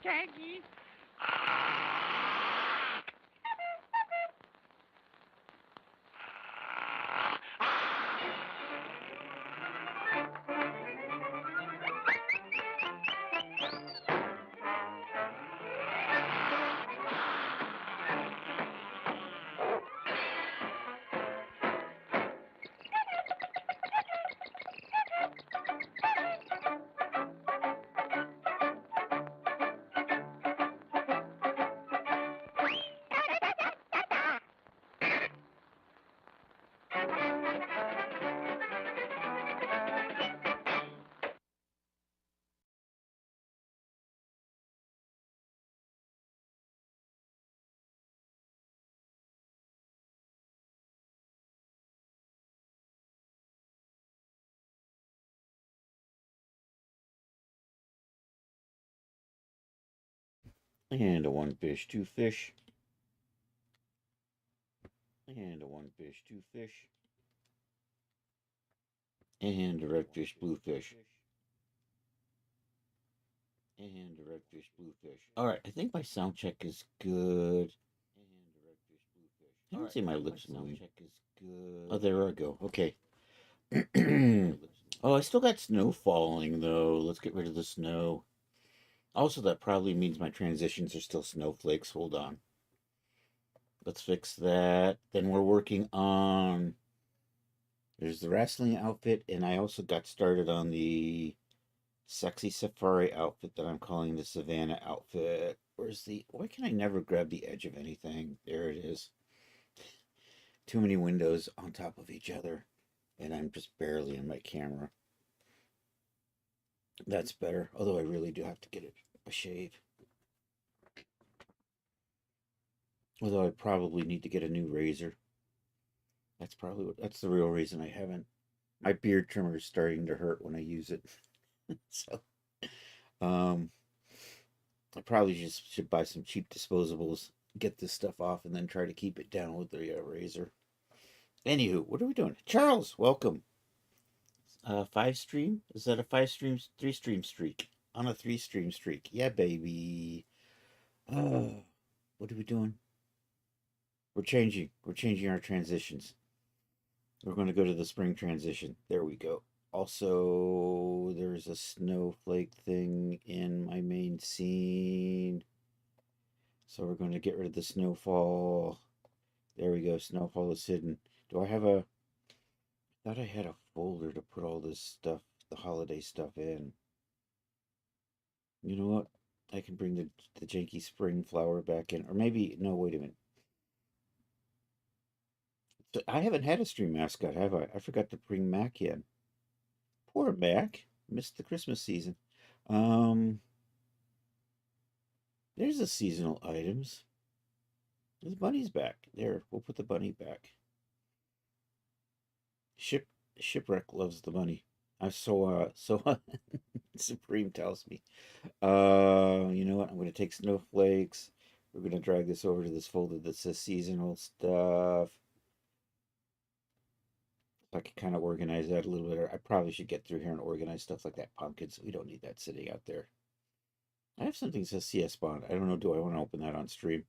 Jackie. And a one fish, two fish. And a one fish, two fish. And a red fish, blue fish. And a red fish, blue fish. All right, I think my sound check is good. I don't see my lips moving. Oh, there I go. Okay. Oh, I still got snow falling, though. Let's get rid of the snow. Also, that probably means my transitions are still snowflakes. Hold on. Let's fix that. Then we're working on... There's the wrestling outfit, and I also got started on the sexy safari outfit that I'm calling the Savannah outfit. Where's the... Why can I never grab the edge of anything? There it is. Too many windows on top of each other, and I'm just barely in my camera. That's better, although I really do have to get a shave. Although I probably need to get a new razor. That's the real reason I haven't. My beard trimmer is starting to hurt when I use it. So, um, I probably just should buy some cheap disposables, get this stuff off, and then try to keep it down with the razor. Anywho, what are we doing? Charles, welcome. 5 stream? Is that a 5 stream, 3 stream streak? On a 3 stream streak. Yeah, baby. What are we doing? We're changing. We're changing our transitions. We're going to go to the spring transition. There we go. Also, there's a snowflake thing in my main scene. So we're going to get rid of the snowfall. There we go. Snowfall is hidden. Do I have a... I thought I had a folder to put all this stuff, the holiday stuff in. You know what? I can bring the janky spring flower back in. Or maybe... No, wait a minute. I haven't had a stream mascot, have I? I forgot to bring Mac in. Poor Mac. Missed the Christmas season. Um... There's the seasonal items. The bunny's back. There, we'll put the bunny back. Ship Shipwreck loves the bunny. I so Supreme tells me. You know what? I'm gonna take snowflakes. We're gonna drag this over to this folder that says seasonal stuff. If I could kind of organize that a little bit. I probably should get through here and organize stuff like that. Pumpkins. We don't need that sitting out there. I have something that says CS Bond. I don't know. Do I want to open that on stream?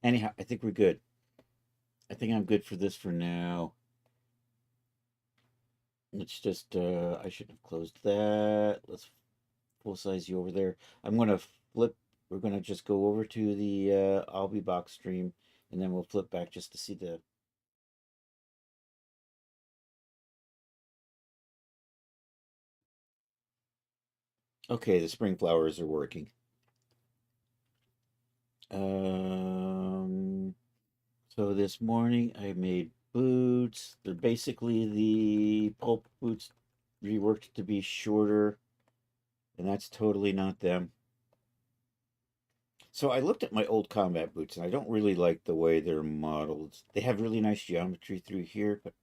Anyhow, I think we're good. I think I'm good for this for now. Let's just, I should have closed that. Let's full size you over there. I'm going to flip, we're going to just go over to the I'll Be Box stream, and then we'll flip back just to see the... Okay, the spring flowers are working. So this morning I made boots. They're basically the pulp boots reworked to be shorter, and that's totally not them. So I looked at my old combat boots, and I don't really like the way they're modeled. They have really nice geometry through here, but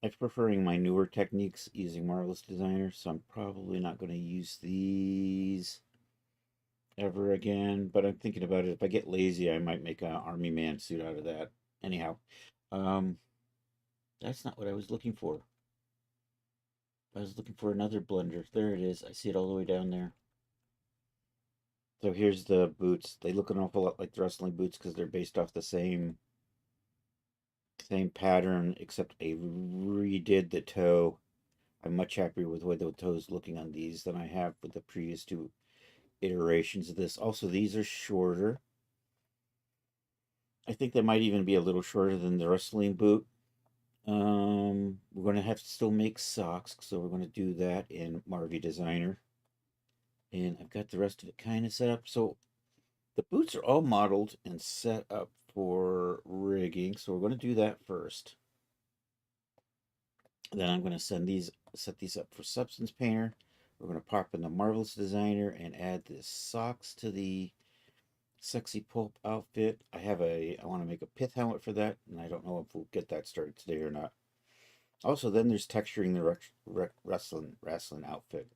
I'm preferring my newer techniques using Marvelous Designer, so I'm probably not going to use these ever again. But I'm thinking about it. If I get lazy, I might make an Army Man suit out of that. Anyhow, um, that's not what I was looking for. I was looking for another blender. There it is. I see it all the way down there. So here's the boots. They look an awful lot like the wrestling boots because they're based off the same pattern, except I redid the toe. I'm much happier with the way the toe is looking on these than I have with the previous two iterations of this. Also, these are shorter. I think they might even be a little shorter than the wrestling boot. We're going to have to still make socks, so we're going to do that in Marvy Designer. And I've got the rest of it kind of set up. So the boots are all modeled and set up for rigging, so we're going to do that first. Then I'm going to set these up for Substance Painter. We're going to pop in the Marvelous Designer and add the socks to the Sexy Pulp outfit. I want to make a pith helmet for that, and I don't know if we'll get that started today or not. Also, then there's texturing the wrestling outfit.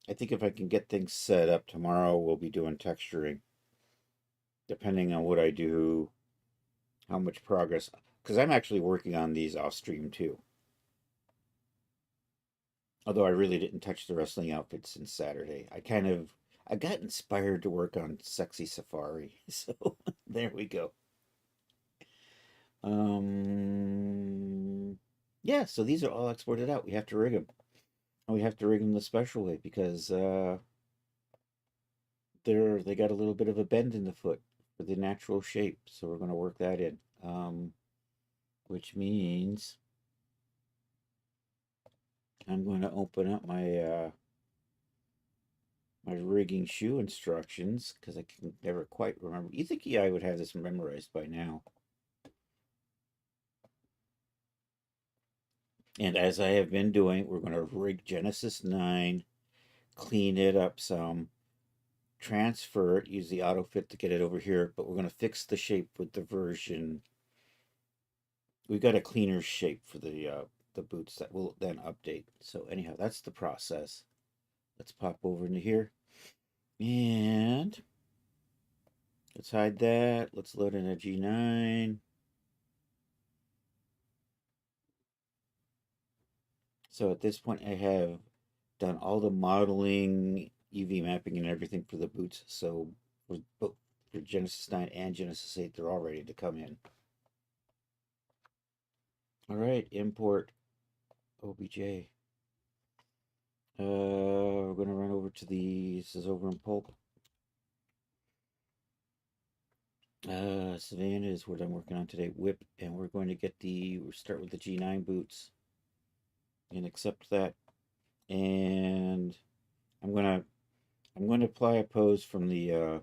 I think if I can get things set up tomorrow, we'll be doing texturing, depending on what I do, how much progress. Because I'm actually working on these off stream too. Although I really didn't touch the wrestling outfit since Saturday. I got inspired to work on Sexy Safari. So there we go. Yeah, so these are all exported out. We have to rig them. And we have to rig them the special way because they got a little bit of a bend in the foot for the natural shape. So we're going to work that in. Which means I'm going to open up my my rigging shoe instructions because I can never quite remember. You think I would have this memorized by now. And as I have been doing, we're going to rig Genesis 9, clean it up some, transfer it, use the AutoFit to get it over here, but we're going to fix the shape with the version. We've got a cleaner shape for the boots that will then update. So anyhow, that's the process. Let's pop over into here. And let's hide that. Let's load in a G9. So at this point, I have done all the modeling, UV mapping, and everything for the boots. So for both for Genesis 9 and Genesis 8, they're all ready to come in. All right, import OBJ. We're going to run over to this is over in Pulp. Savannah is what I'm working on today. Whip, and we're going to we'll start with the G9 boots and accept that. And I'm going to apply a pose from the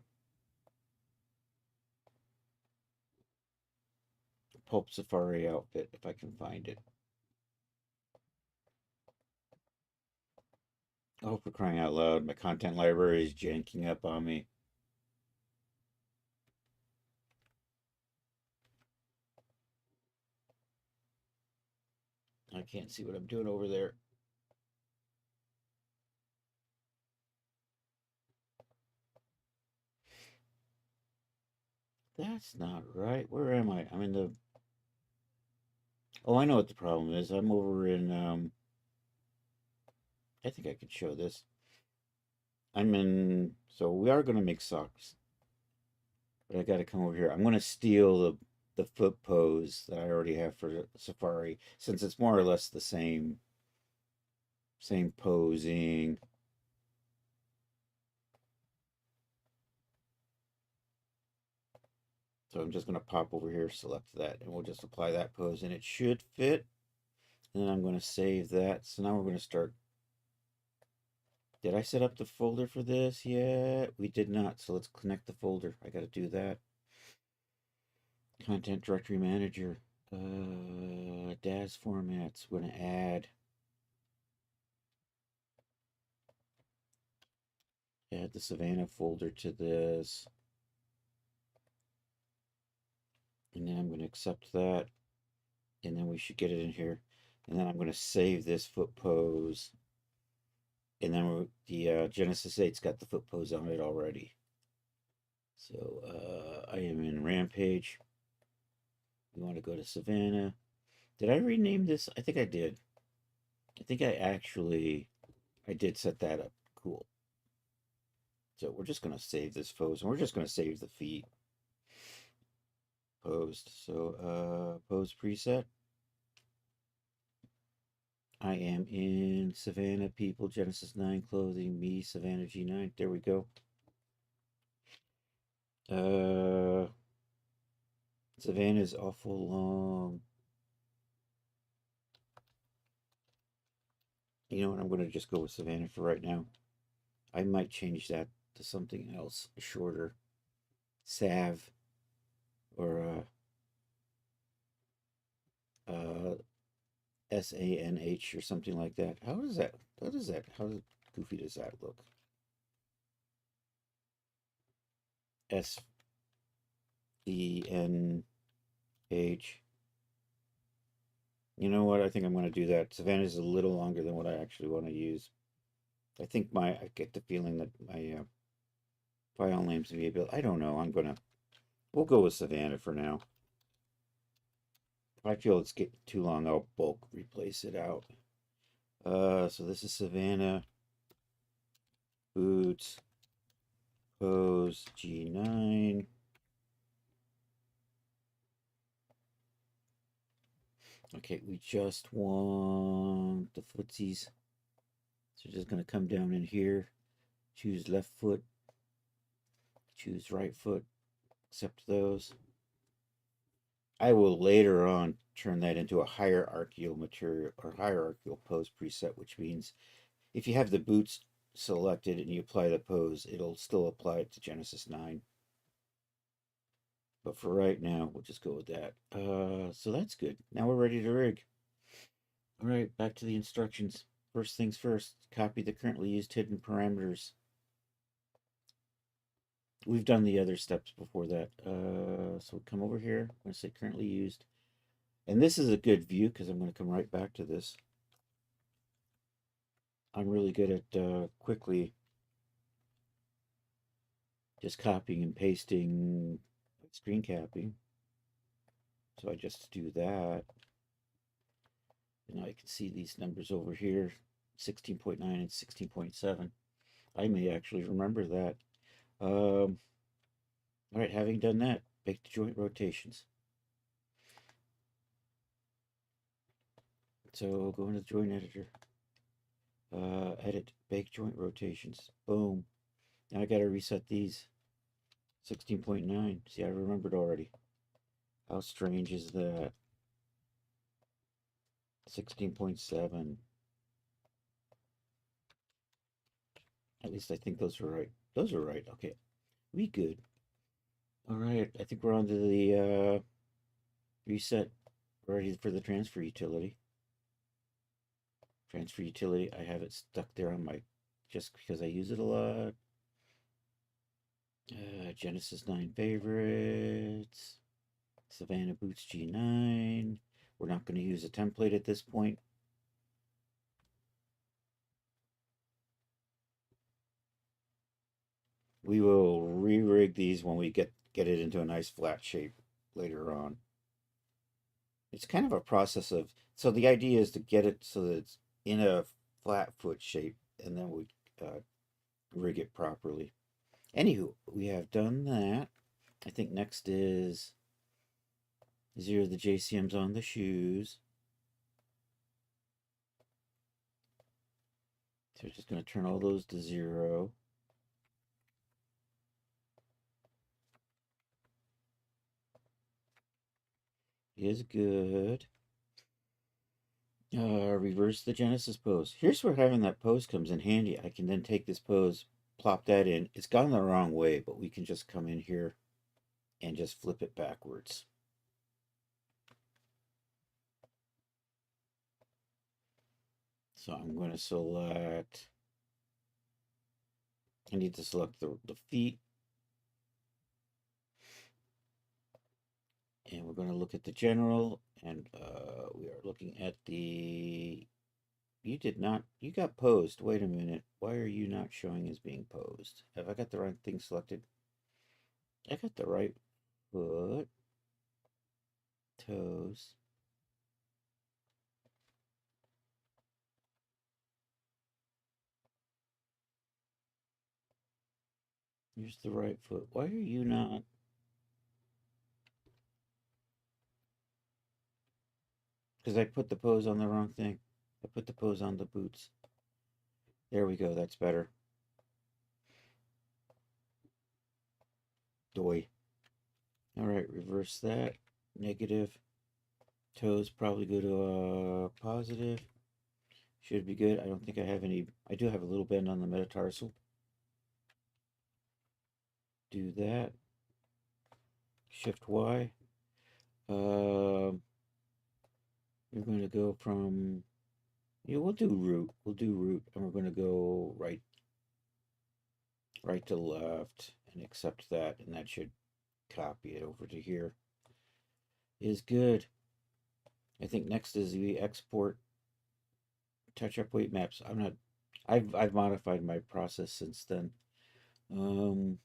Pulp Safari outfit if I can find it. Oh, for crying out loud, my content library is janking up on me. I can't see what I'm doing over there. That's not right. Where am I? I'm in the... Oh, I know what the problem is. I'm over in, I think I could show this. I'm in... So we are going to make socks. But I got to come over here. I'm going to steal the foot pose that I already have for Safari, since it's more or less the same posing. So I'm just going to pop over here, select that, and we'll just apply that pose, and it should fit. And then I'm going to save that. So now we're going to start. Did I set up the folder for this yet? We did not. So let's connect the folder. I got to do that. Content Directory Manager. DAS formats. We're going to add the Savannah folder to this. And then I'm going to accept that. And then we should get it in here. And then I'm going to save this foot pose. And then the Genesis 8's got the foot pose on it already. So I am in Rampage. We want to go to Savannah. Did I rename this? I think I did. I think I did set that up. Cool. So we're just going to save this pose, and we're just going to save the feet posed. So pose preset. I am in Savannah People, Genesis 9 clothing, me, Savannah G9. There we go. Savannah is awful long. You know what? I'm going to just go with Savannah for right now. I might change that to something else shorter. Sav or SANH or something like that. How goofy does that look? SENH. You know what? I think I'm going to do that. Savannah is a little longer than what I actually want to use. I think I get the feeling that my file names will be able, I don't know. We'll go with Savannah for now. If I feel it's getting too long, I'll bulk replace it out. So this is Savannah, boots, pose, G9. Okay, we just want the footsies. So just going to come down in here, choose left foot, choose right foot, accept those. I will later on turn that into a hierarchical material or hierarchical pose preset, which means if you have the boots selected and you apply the pose, it'll still apply it to Genesis 9. But for right now, we'll just go with that. So that's good. Now we're ready to rig. All right, back to the instructions. First things first, copy the currently used hidden parameters. We've done the other steps before that. So come over here. I'm going to say currently used. And this is a good view because I'm going to come right back to this. I'm really good at quickly just copying and pasting screen capping. So I just do that. And now I can see these numbers over here, 16.9 and 16.7. I may actually remember that. All right, having done that, bake the joint rotations. So go into the joint editor, edit, bake joint rotations. Boom. Now I got to reset these. 16.9. See, I remembered already. How strange is that? 16.7. At least I think those are right. Those are right. Okay. We good. All right. I think we're on to the reset. Ready for the transfer utility. Transfer utility. I have it stuck there on my, just because I use it a lot. Genesis 9 favorites. Savannah Boots G9. We're not going to use a template at this point. We will re-rig these when we get it into a nice flat shape later on. It's kind of a process of, so the idea is to get it so that it's in a flat foot shape, and then we rig it properly. Anywho, we have done that. I think next is zero the JCMs on the shoes. So we're just going to turn all those to 0. Is good. Reverse the Genesis pose. Here's where having that pose comes in handy. I can then take this pose, plop that in. It's gone the wrong way, but we can just come in here and just flip it backwards. So I'm going to select, I need to select the feet. And we're going to look at the general, and we are looking at the, you got posed. Wait a minute. Why are you not showing as being posed? Have I got the right thing selected? I got the right foot, toes. Here's the right foot. Why are you not? Because I put the pose on the wrong thing. I put the pose on the boots. There we go. That's better. Doy. All right, reverse that. Negative. Toes probably go to positive. Should be good. I don't think I have any. I do have a little bend on the metatarsal. Do that. Shift Y. We're going to go from. Yeah, we'll do root. We'll do root, and we're going to go right to left, and accept that, and that should copy it over to here. Is good. I think next is the export touch-up weight maps. I'm not. I've modified my process since then. So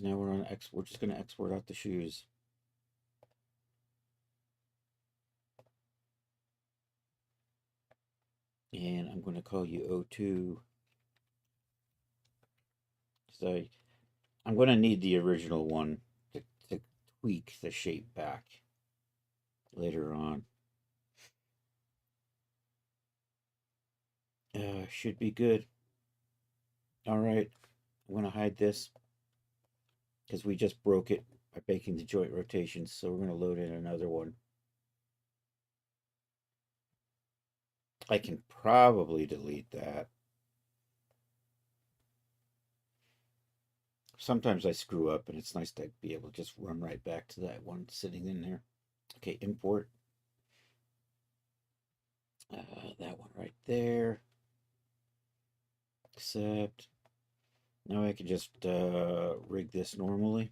now we're on X. We're just going to export out the shoes. And I'm going to call you O2. So I'm going to need the original one to tweak the shape back later on. Should be good. All right. I'm going to hide this because we just broke it by making the joint rotations. So we're going to load in another one. I can probably delete that. Sometimes I screw up and it's nice to be able to just run right back to that one sitting in there. Okay, import. That one right there. Accept. Now I can just rig this normally.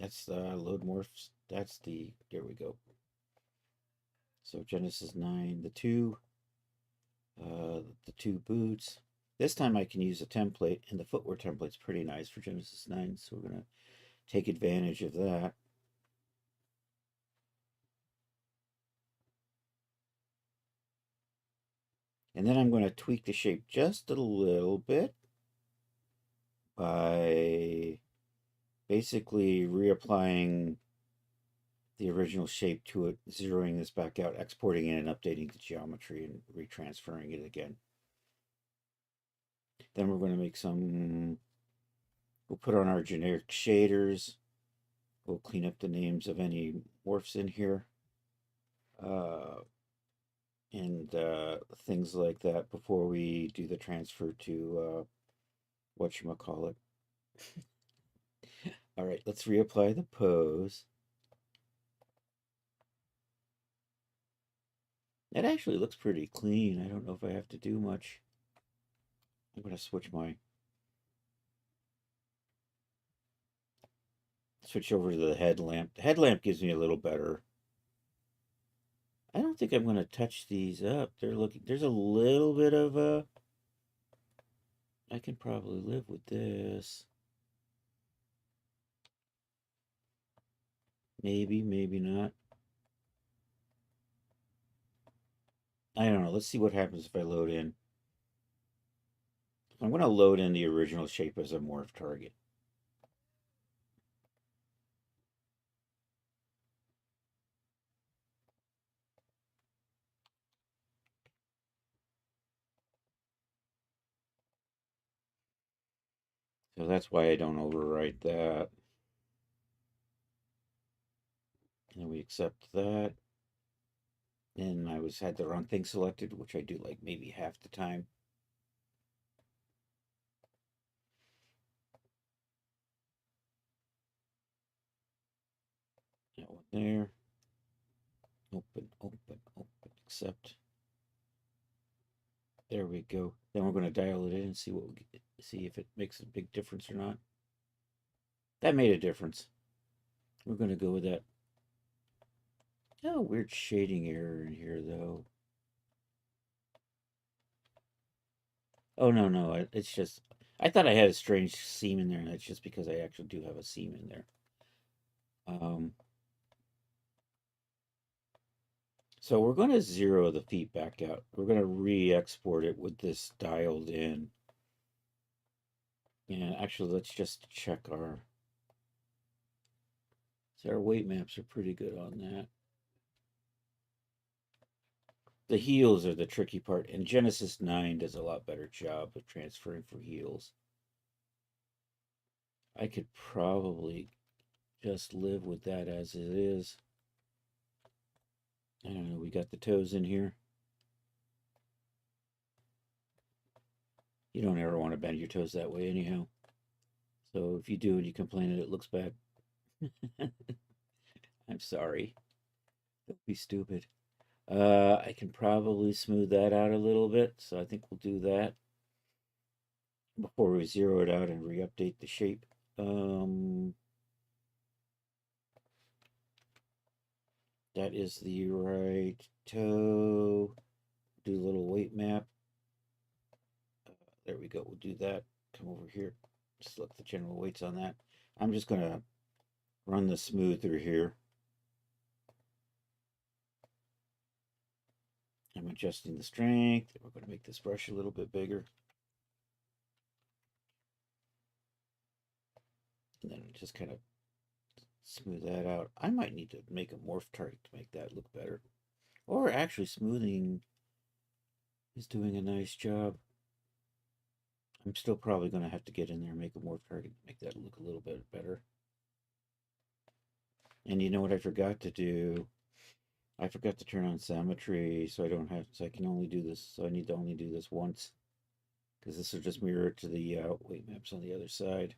That's load morphs. That's the, there we go. So Genesis 9, the two boots. This time I can use a template, and the footwear template's pretty nice for Genesis 9, so we're going to take advantage of that. And then I'm going to tweak the shape just a little bit by basically reapplying the original shape to it, zeroing this back out, exporting it, and updating the geometry and retransferring it again. Then we're going to make some, we'll put on our generic shaders. We'll clean up the names of any morphs in here. And things like that before we do the transfer to whatchamacallit. All right, let's reapply the pose. That actually looks pretty clean. I don't know if I have to do much. I'm going to switch over to the headlamp. The headlamp gives me a little better. I don't think I'm going to touch these up. There's a little bit of a, I can probably live with this. Maybe, maybe not. I don't know. Let's see what happens if I load in. I'm going to load in the original shape as a morph target. So that's why I don't overwrite that. And we accept that. And I had the wrong thing selected, which I do like maybe half the time. That one there. Open, open, open, accept. There we go. Then we're going to dial it in and see if it makes a big difference or not. That made a difference. We're going to go with that. Oh, weird shading error in here though. Oh no, it's just I thought I had a strange seam in there, and that's just because I actually do have a seam in there. So we're going to zero the feet back out. We're going to re-export it with this dialed in. And actually, let's just check our... So our weight maps are pretty good on that. The heels are the tricky part, and Genesis 9 does a lot better job of transferring for heels. I could probably just live with that as it is. I don't know, we got the toes in here. You don't ever want to bend your toes that way anyhow. So if you do and you complain that it looks bad, I'm sorry. Don't be stupid. I can probably smooth that out a little bit, so I think we'll do that before we zero it out and re-update the shape. That is the right toe. Do a little weight map. There we go. We'll do that. Come over here. Select the general weights on that. I'm just going to run the smoother here. I'm adjusting the strength. We're going to make this brush a little bit bigger. And then just kind of smooth that out. I might need to make a morph target to make that look better. Or actually, smoothing is doing a nice job. I'm still probably going to have to get in there and make a morph target to make that look a little bit better. And you know what I forgot to do? I forgot to turn on symmetry, so I can only do this, so I need to only do this once. Because this will just mirror it to the weight maps on the other side.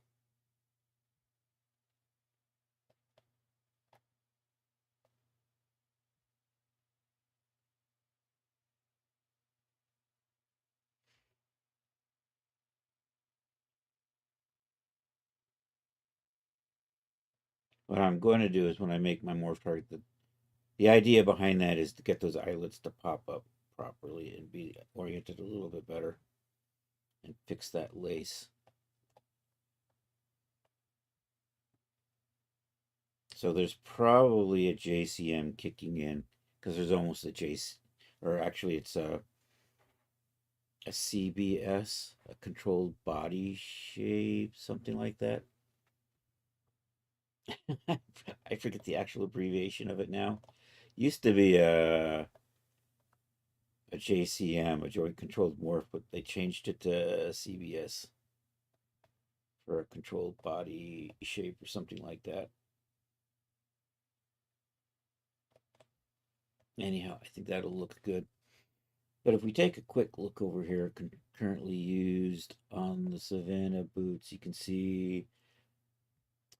What I'm going to do is when I make my morph target, the idea behind that is to get those eyelets to pop up properly and be oriented a little bit better and fix that lace. So there's probably a JCM kicking in because there's almost a JC, or actually it's a CBS, a controlled body shape, something like that. I forget the actual abbreviation of it now. Used to be a JCM, a joint controlled morph, but they changed it to CBS for a controlled body shape or something like that. Anyhow, I think that'll look good. But if we take a quick look over here, currently used on the Savannah boots, you can see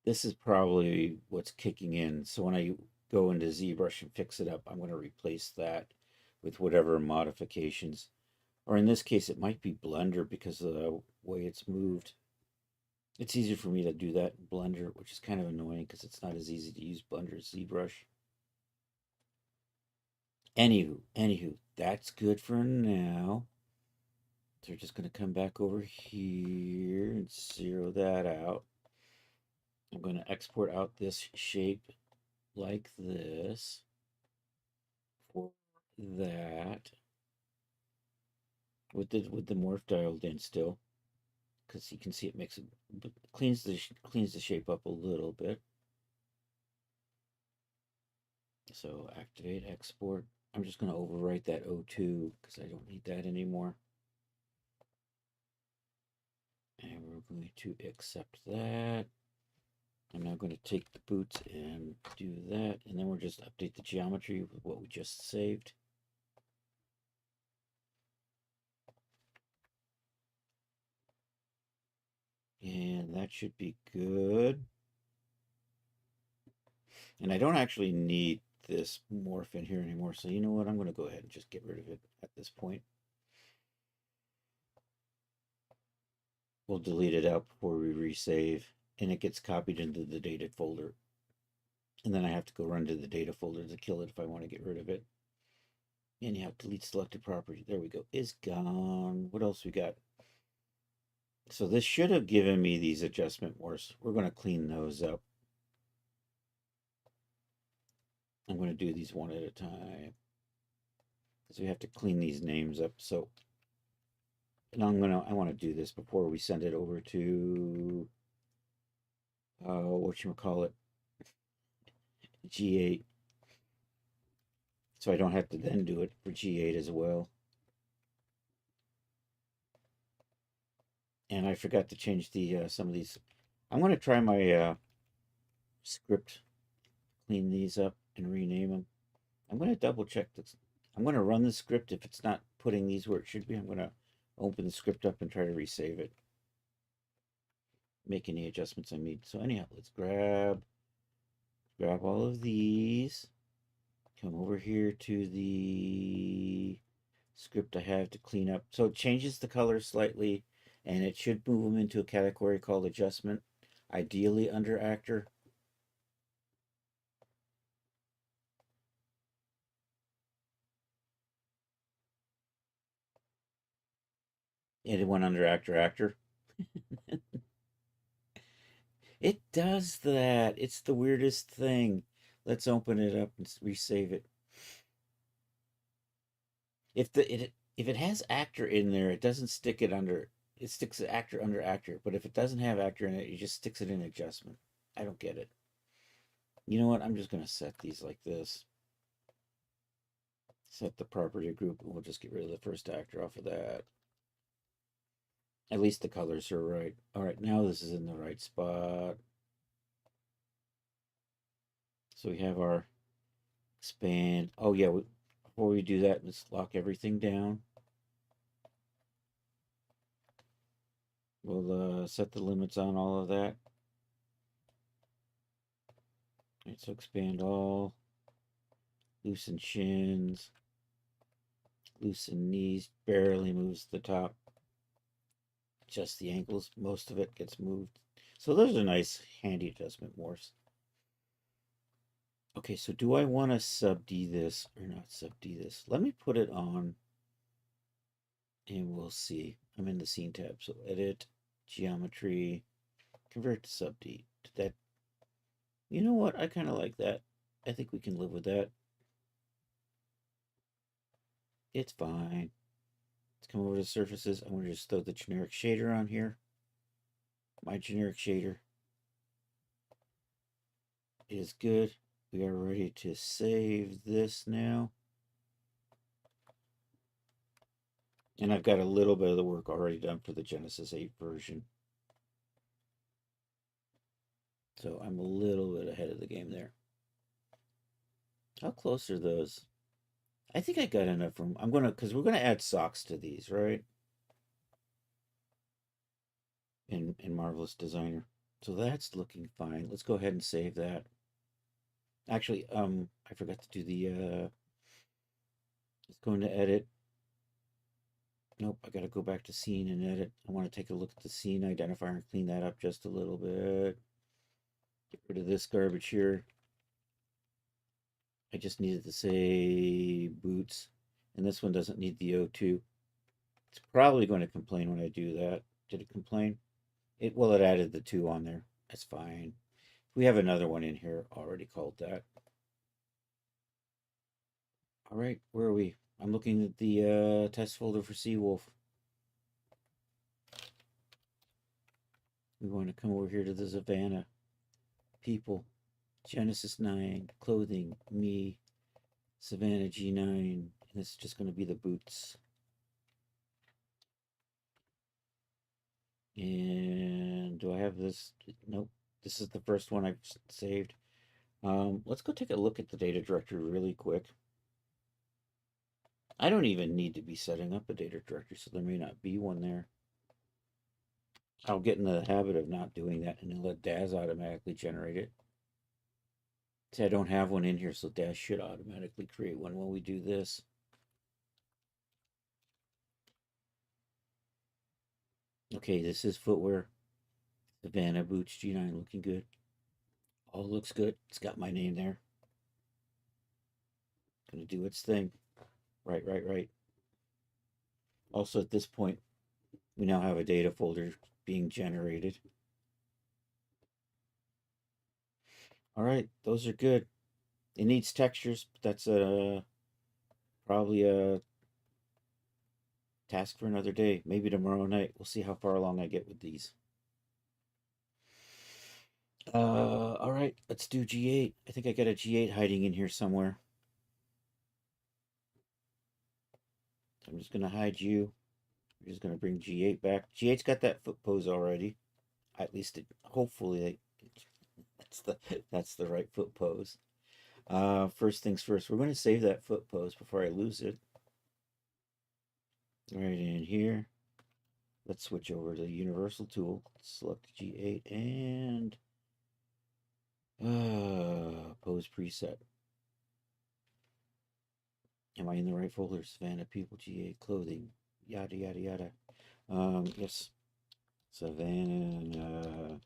this is probably what's kicking in. So when I go into ZBrush and fix it up, I'm going to replace that with whatever modifications. Or in this case, it might be Blender because of the way it's moved. It's easier for me to do that in Blender, which is kind of annoying because it's not as easy to use Blender as ZBrush. Anywho, that's good for now. So we're just going to come back over here and zero that out. I'm going to export out this shape like this for that with the morph dialed in still, because you can see it makes it cleans the shape up a little bit. So activate export. I'm just going to overwrite that O2 because I don't need that anymore. And we're going to accept that. I'm now going to take the boots and do that. And then we'll just update the geometry with what we just saved. And that should be good. And I don't actually need this morph in here anymore. So you know what? I'm going to go ahead and just get rid of it at this point. We'll delete it out before we resave. And it gets copied into the data folder. And then I have to go run to the data folder to kill it if I want to get rid of it. And you have delete selected property. There we go. Is gone. What else we got? So this should have given me these adjustment morphs. We're going to clean those up. I'm going to do these one at a time. because we have to clean these names up. So, and I want to do this before we send it over to, whatchamacallit, G8. So I don't have to then do it for G8 as well. And I forgot to change the some of these. I'm going to try my script, clean these up and rename them. I'm going to double check this. I'm going to run the script. If it's not putting these where it should be, I'm going to open the script up and try to resave it. Make any adjustments I need. So anyhow, let's grab all of these. Come over here to the script I have to clean up. So it changes the color slightly, and it should move them into a category called adjustment, ideally under actor. And it went under actor. It does that. It's the weirdest thing. Let's open it up and resave it. If it has actor in there, it doesn't stick it under. It sticks the actor under actor. But if it doesn't have actor in it, it just sticks it in adjustment. I don't get it. You know what? I'm just gonna set these like this. Set the property group, and we'll just get rid of the first actor off of that. At least the colors are right. All right, now this is in the right spot. So we have our expand. Oh yeah, before we do that, let's lock everything down. We'll set the limits on all of that. All right, so expand all. Loosen shins. Loosen knees. Barely moves the top. Just the ankles. Most of it gets moved. So those are nice, handy adjustment morphs. Okay, so do I want to sub-D this or not sub-D this? Let me put it on and we'll see. I'm in the scene tab, so edit, geometry, convert to sub-D. Did that? You know what? I kind of like that. I think we can live with that. It's fine. Let's come over to surfaces. I'm going to just throw the generic shader on here. My generic shader is good. We are ready to save this now. And I've got a little bit of the work already done for the Genesis 8 version. So I'm a little bit ahead of the game there. How close are those? I think I got enough room. I'm gonna, because we're gonna add socks to these, right? In Marvelous Designer. So that's looking fine. Let's go ahead and save that. Actually, I forgot to do the let's go into edit. Nope, I gotta go back to scene and edit. I want to take a look at the scene identifier and clean that up just a little bit. Get rid of this garbage here. I just needed to say boots, and this one doesn't need the O2. It's probably going to complain when I do that. Did it complain? Well, it added the 2 on there. That's fine. We have another one in here already called that. All right, where are we? I'm looking at the test folder for Seawolf. We want to come over here to the Savannah. People. Genesis 9. Clothing. Me. Savannah G9. And this is just going to be the boots. And do I have this? Nope. This is the first one I've saved. Let's go take a look at the data directory really quick. I don't even need to be setting up a data directory, so there may not be one there. I'll get in the habit of not doing that and then let Daz automatically generate it. See, I don't have one in here, so Daz should automatically create one when we do this. Okay, this is footwear. Savannah Boots G9 looking good. All looks good. It's got my name there. Gonna do its thing. Right. Also, at this point, we now have a data folder being generated. All right, those are good. It needs textures, but that's a Probably a task for another day. Maybe tomorrow night. We'll see how far along I get with these. All right, let's do G8. I think I got a G8 hiding in here somewhere. I'm just gonna hide you. We're just gonna bring G8 back. G8's got that foot pose already. At least it, hopefully that's the that's the right foot pose. First things first, we're gonna save that foot pose before I lose it. Right in here. Let's switch over to the universal tool. Select G8 and pose preset. Am I in the right folder? Savannah People G8 clothing. Yada yada yada. Yes. Savannah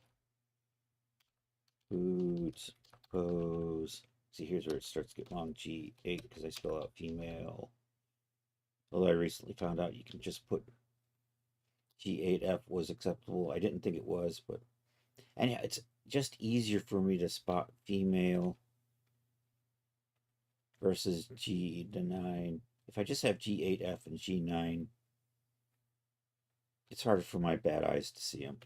boots pose. See, here's where it starts to get long. G8 because I spell out female. Although I recently found out you can just put G8F was acceptable. I didn't think it was, but anyhow, it's just easier for me to spot female versus G9. If I just have G8F and G9, it's harder for my bad eyes to see them.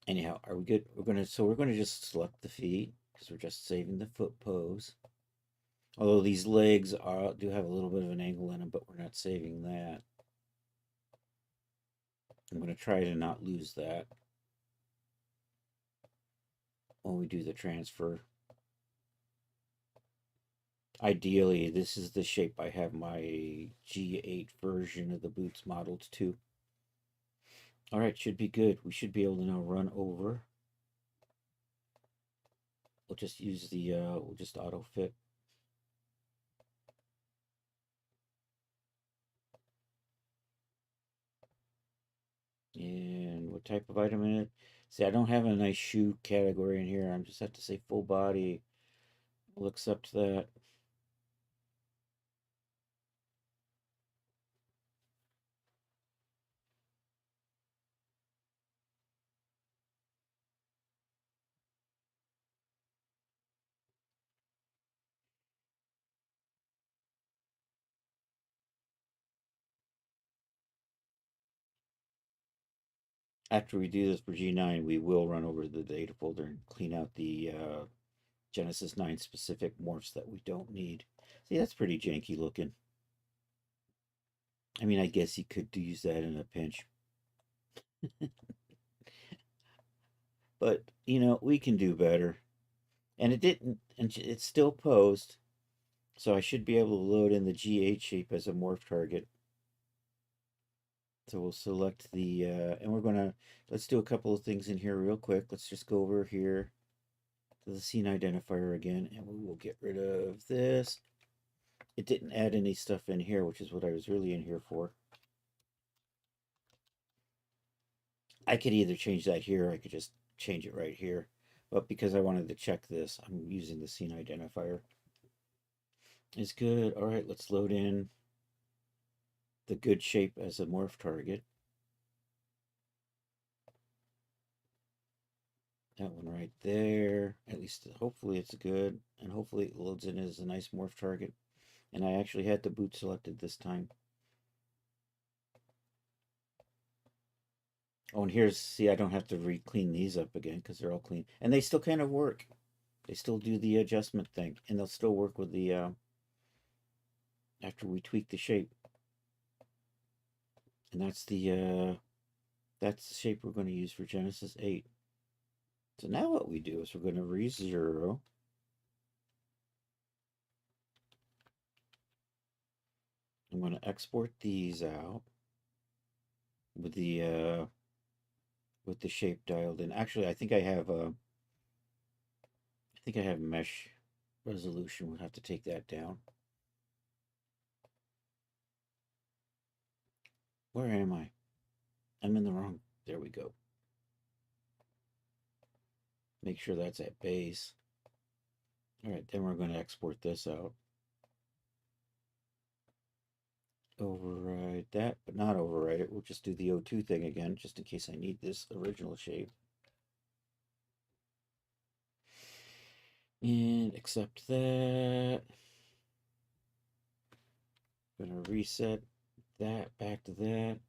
Anyhow, are we good? We're gonna just select the feet because we're just saving the foot pose. Although these legs do have a little bit of an angle in them, but we're not saving that. I'm gonna try to not lose that when we do the transfer. Ideally, this is the shape I have my G8 version of the boots modeled to. All right, should be good. We should be able to now run over. We'll just use the, we'll just auto fit. And what type of item in it? See, I don't have a nice shoe category in here. I just have to say full body. We'll accept that. After we do this for G9, we will run over to the data folder and clean out the Genesis 9 specific morphs that we don't need. See, that's pretty janky looking. I mean, I guess you could use that in a pinch. But, you know, we can do better. And it didn't, and it's still posed. So I should be able to load in the G8 shape as a morph target. So we'll select the, and we're gonna, let's do a couple of things in here real quick. Let's just go over here to the scene identifier again, and we will get rid of this. It didn't add any stuff in here, which is what I was really in here for. I could either change that here, or I could just change it right here. But because I wanted to check this, I'm using the scene identifier. It's good. All right, let's load in the good shape as a morph target. That one right there. At least hopefully it's good. And hopefully it loads in as a nice morph target. And I actually had the boot selected this time. Oh, and here's, see, I don't have to re-clean these up again because they're all clean. And they still kind of work. They still do the adjustment thing. And they'll still work with the, after we tweak the shape. And that's the shape we're going to use for Genesis 8. So now what we do is we're going to re-zero. I'm going to export these out with the shape dialed in. Actually, I think I have mesh resolution. We'll have to take that down. Where am I? I'm in the wrong. There we go. Make sure that's at base. All right, then we're going to export this out. Override that, but not override it. We'll just do the O2 thing again, just in case I need this original shape. And accept that. Gonna reset that back to that.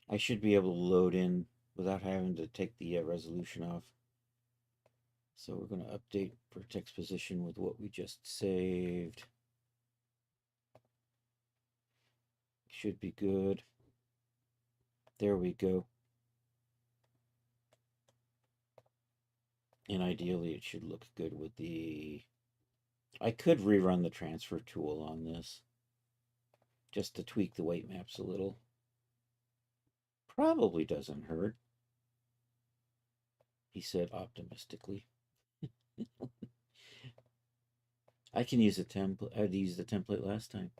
I should be able to load in without having to take the resolution off. So we're going to update vertex position with what we just saved. Should be good. There we go. And ideally it should look good with the... I could rerun the transfer tool on this just to tweak the weight maps a little. Probably doesn't hurt, he said optimistically. I can use a template. I used the template last time.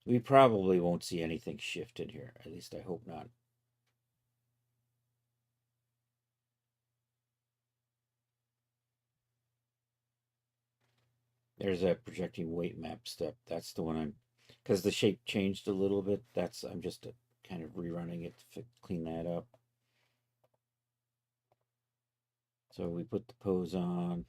We probably won't see anything shift in here. At least I hope not. There's that projecting weight map step. That's the one I'm, because the shape changed a little bit. I'm just kind of rerunning it to clean that up. So we put the pose on.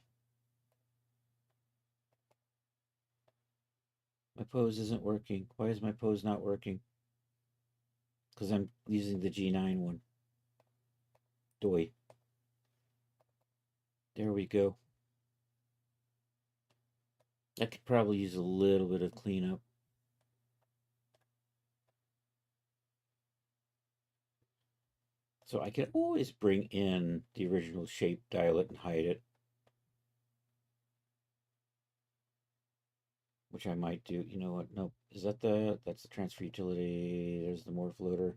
My pose isn't working. Why is my pose not working? Because I'm using the G9 one. Doi. There we go. I could probably use a little bit of cleanup. So I can always bring in the original shape, dial it, and hide it. Which I might do. You know what? Nope. Is that that's the transfer utility. There's the morph loader.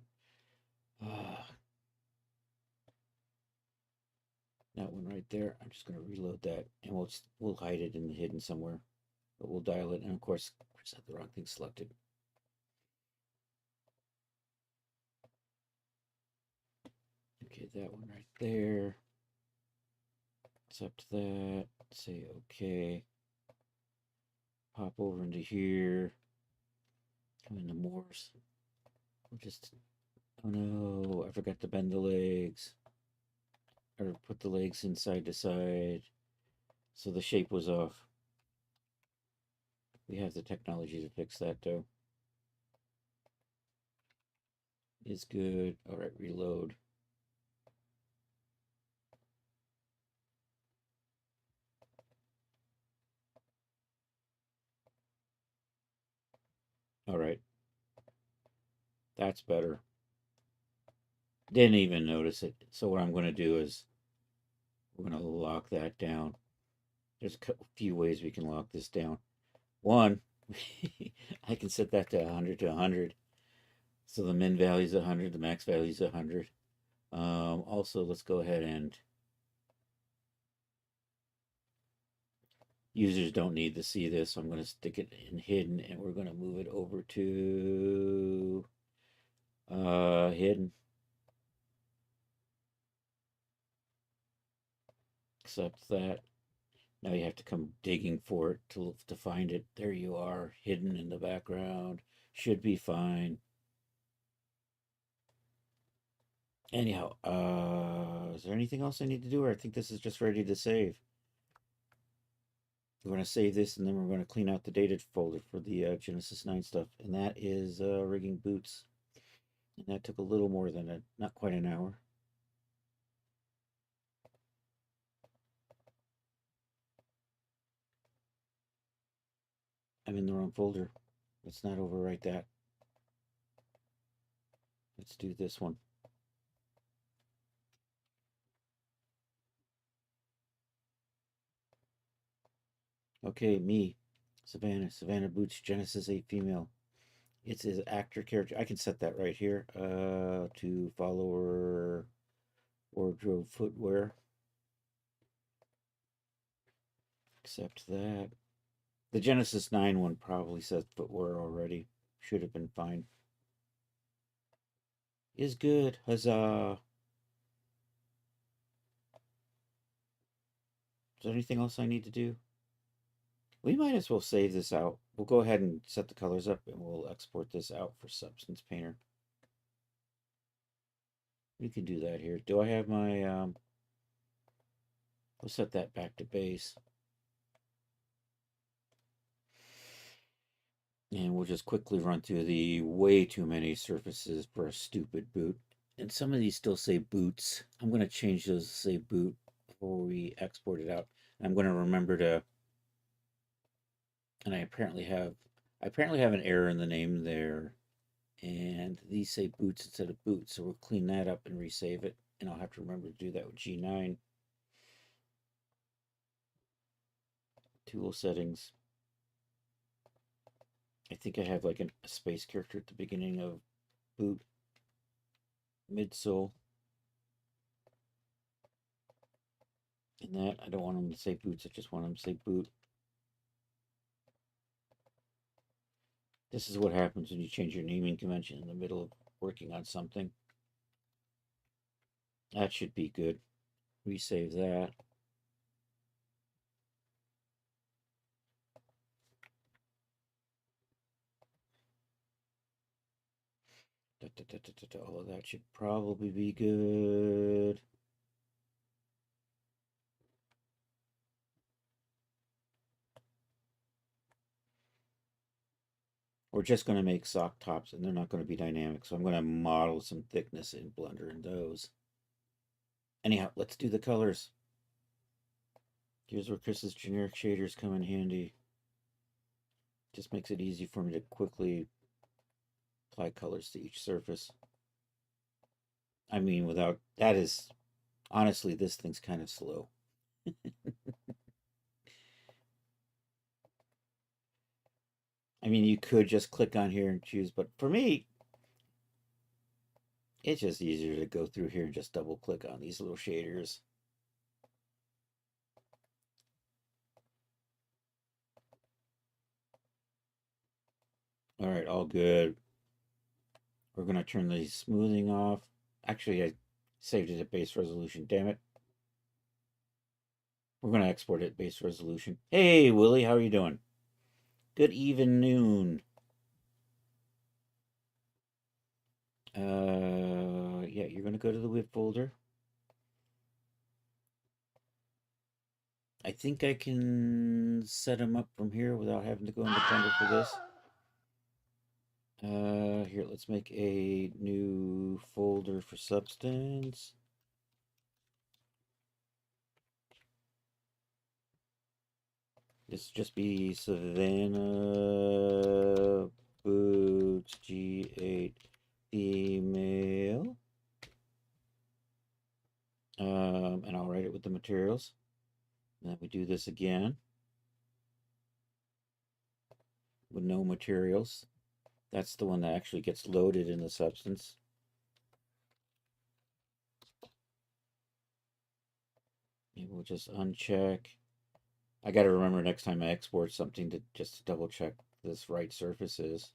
That one right there. I'm just going to reload that, and we'll hide it in the hidden somewhere. But we'll dial it, and of course, I just had the wrong thing selected. Okay, that one right there. Accept that. Say okay. Pop over into here. Come into morphs. We'll just... Oh no, I forgot to bend the legs. Or put the legs inside to side. So the shape was off. We have the technology to fix that though. Is good. Alright, reload. Alright. That's better. Didn't even notice it. So what I'm going to do is we're going to lock that down. There's a few ways we can lock this down. One, I can set that to 100 to 100. So the min value is 100, the max value is 100. Also, let's go ahead and... Users don't need to see this, so I'm going to stick it in hidden, and we're going to move it over to hidden. Accept that. Now you have to come digging for it to find it. There you are, hidden in the background. Should be fine. Anyhow, is there anything else I need to do, or I think this is just ready to save? We're going to save this, and then we're going to clean out the data folder for the Genesis 9 stuff, and that is rigging boots. And that took a little more than not quite an hour. I'm in the wrong folder. Let's not overwrite that. Let's do this one. Okay, me, Savannah Boots, Genesis 8 female. It's his actor character. I can set that right here to follower wardrobe footwear. Accept that. The Genesis 9 one probably says footwear already. Should have been fine. Is good. Huzzah. Is there anything else I need to do? We might as well save this out. We'll go ahead and set the colors up, and we'll export this out for Substance Painter. We can do that here. Do I have my... we'll set that back to base. And we'll just quickly run through the way too many surfaces for a stupid boot. And some of these still say boots. I'm going to change those to say boot before we export it out. I'm going to remember to, and I apparently have an error in the name there. And these say boots instead of boots. So we'll clean that up and resave it. And I'll have to remember to do that with G9. Tool settings. I think I have like a space character at the beginning of boot midsole. And that, I don't want them to say boots, I just want them to say boot. This is what happens when you change your naming convention in the middle of working on something. That should be good. Resave that. All of that should probably be good. We're just going to make sock tops and they're not going to be dynamic. So I'm going to model some thickness in Blender in those. Anyhow, let's do the colors. Here's where Chris's generic shaders come in handy. Just makes it easy for me to quickly apply colors to each surface. I mean, without, that is, honestly, this thing's kind of slow. I mean, you could just click on here and choose, but for me, it's just easier to go through here and just double click on these little shaders. All right, all good. We're going to turn the smoothing off. Actually, I saved it at base resolution, damn it. We're going to export it base resolution. Hey, Willie, how are you doing? Good even noon. Yeah, you're going to go to the WIP folder. I think I can set them up from here without having to go into Blender for this. Here, let's make a new folder for Substance. This just be Savannah Boots G8 female. And I'll write it with the materials. Then we do this again with no materials. That's the one that actually gets loaded in the Substance. And we'll just uncheck. I got to remember next time I export something to just double check this right surface is.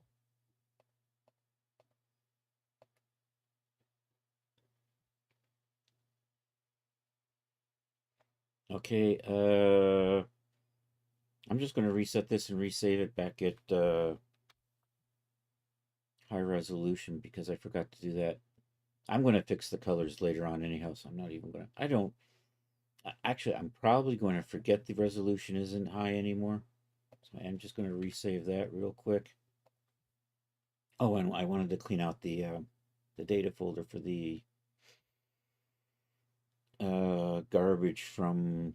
Okay, I'm just going to reset this and resave it back at high resolution because I forgot to do that. I'm going to fix the colors later on anyhow, so I'm not even going to, actually, I'm probably going to forget the resolution isn't high anymore. So I'm just going to resave that real quick. Oh, and I wanted to clean out the data folder for the garbage from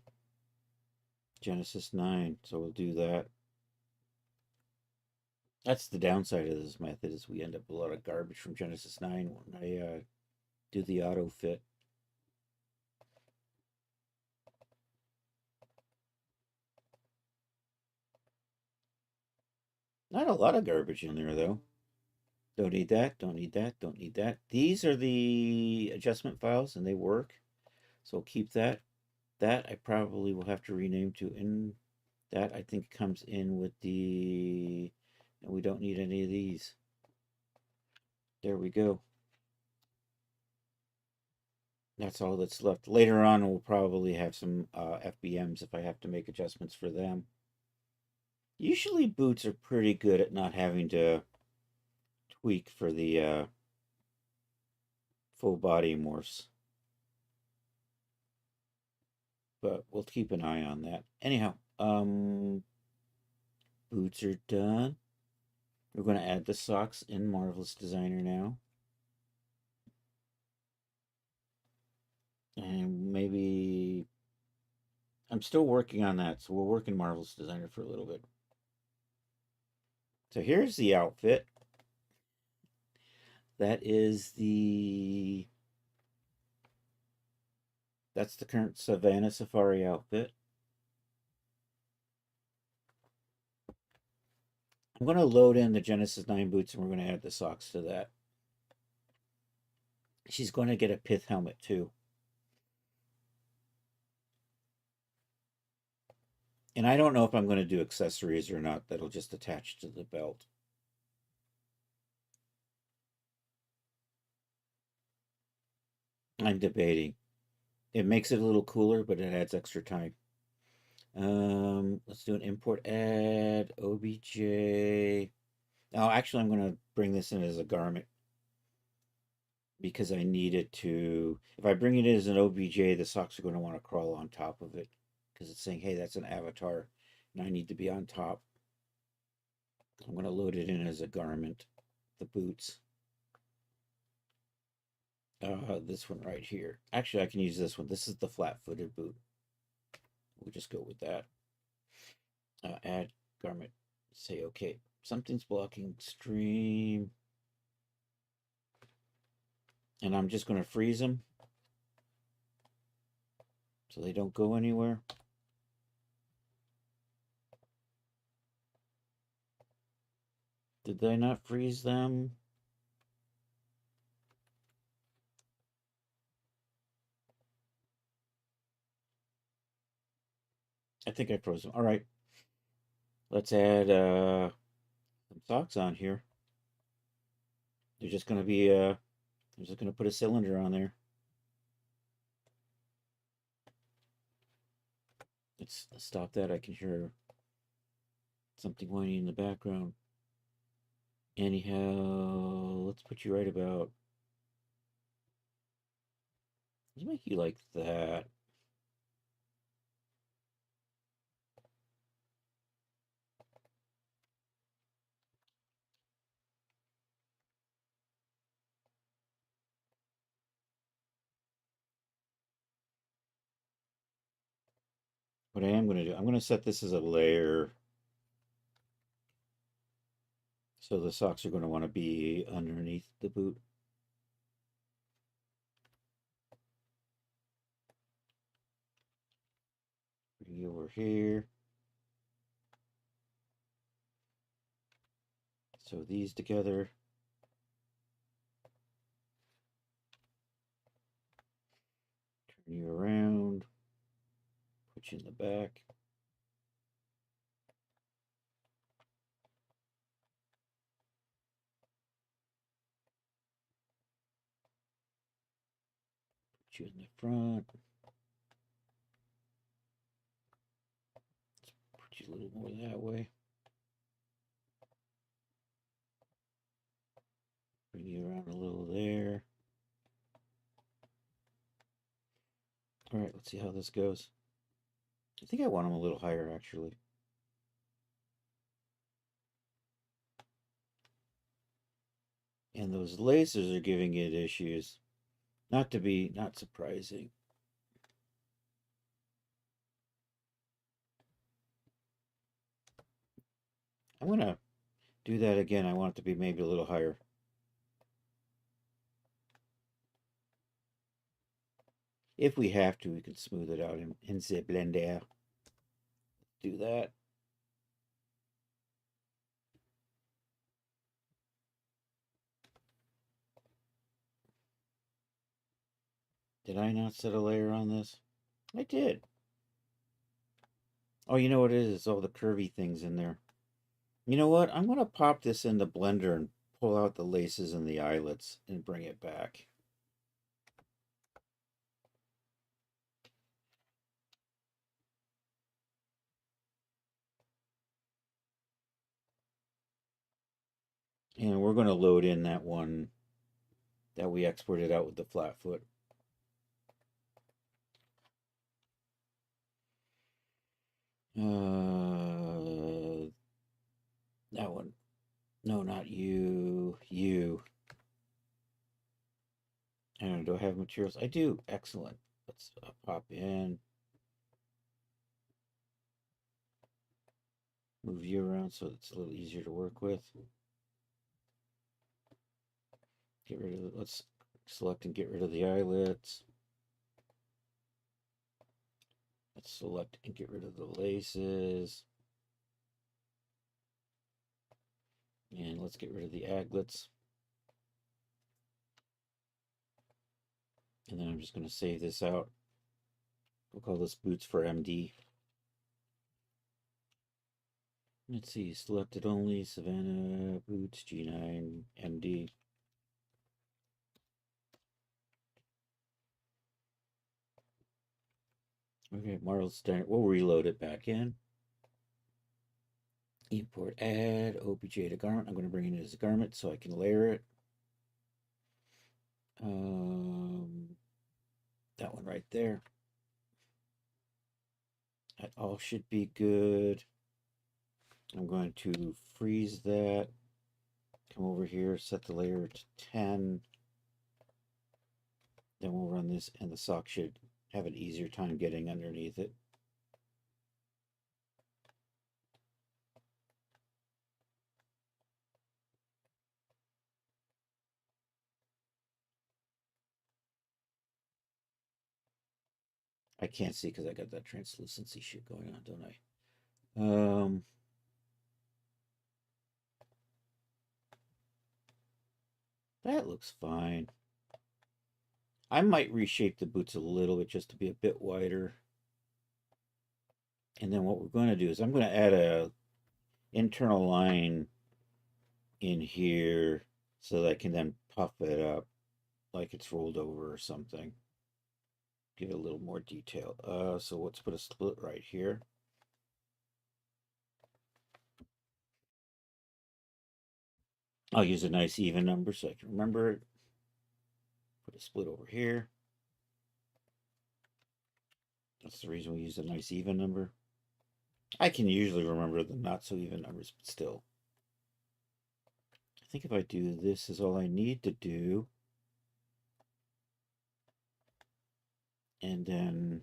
Genesis 9, so we'll do that. That's the downside of this method is we end up with a lot of garbage from Genesis 9 when I do the auto fit. Not a lot of garbage in there though. Don't need that, don't need that, don't need that. These are the adjustment files and they work. So we'll keep that. That I probably will have to rename to in that I think comes in with the, and we don't need any of these. There we go. That's all that's left. Later on, we'll probably have some FBMs if I have to make adjustments for them. Usually boots are pretty good at not having to tweak for the full body morphs. But we'll keep an eye on that. Anyhow, boots are done. We're going to add the socks in Marvelous Designer now. And maybe I'm still working on that, so we'll work in Marvelous Designer for a little bit. So here's the outfit. That's the current Savannah Safari outfit. I'm going to load in the Genesis 9 boots and we're going to add the socks to that. She's going to get a pith helmet too. And I don't know if I'm going to do accessories or not. That'll just attach to the belt. I'm debating. It makes it a little cooler, but it adds extra time. Let's do an import add, OBJ. Oh, actually, I'm going to bring this in as a garment because I need it to. If I bring it in as an OBJ, the socks are going to want to crawl on top of it because it's saying, hey, that's an avatar, and I need to be on top. I'm going to load it in as a garment, the boots. This one right here. Actually, I can use this one. This is the flat-footed boot. We'll just go with that. Add garment. Say okay. Something's blocking stream. And I'm just going to freeze them so they don't go anywhere. Did I not freeze them? I think I froze them. All right. Let's add some socks on here. They're just going to be, I'm just going to put a cylinder on there. Let's stop that. I can hear something whining in the background. Anyhow, let's put you right about. Let's make you like that. What I am going to do, I'm going to set this as a layer. So the socks are going to want to be underneath the boot. Bring you over here. So these together. Turn you around. Put you in the back. Put you in the front. Let's put you a little more that way. Bring you around a little there. All right, let's see how this goes. I think I want them a little higher, actually. And those lasers are giving it issues. Not surprising. I'm going to do that again. I want it to be maybe a little higher. If we have to, we can smooth it out in the blender. Do that. Did I not set a layer on this? I did. Oh, you know what it is? It's all the curvy things in there. You know what? I'm going to pop this in the blender and pull out the laces and the eyelets and bring it back. And we're going to load in that one that we exported out with the flat foot. That one. No, not you. You. I don't know, do I have materials? I do. Excellent. Let's pop in. Move you around so it's a little easier to work with. Get rid of let's select and get rid of the eyelets. Let's select and get rid of the laces. And let's get rid of the aglets. And then I'm just going to save this out. We'll call this Boots for MD. Let's see, selected only, Savannah, Boots, G9, MD. Okay, Marl's done. We'll reload it back in. Import add OBJ to garment. I'm going to bring it as a garment so I can layer it. That one right there. That all should be good. I'm going to freeze that. Come over here, set the layer to 10. Then we'll run this, and the sock should have an easier time getting underneath it. I can't see because I got that translucency shit going on, don't I? That looks fine. I might reshape the boots a little bit just to be a bit wider. And then what we're going to do is I'm going to add a internal line in here so that I can then puff it up like it's rolled over or something. Give it a little more detail. So let's put a split right here. I'll use a nice even number so I can remember it. Put a split over here. That's the reason we use a nice even number. I can usually remember the not so even numbers, but still. I think if I do this is all I need to do. And then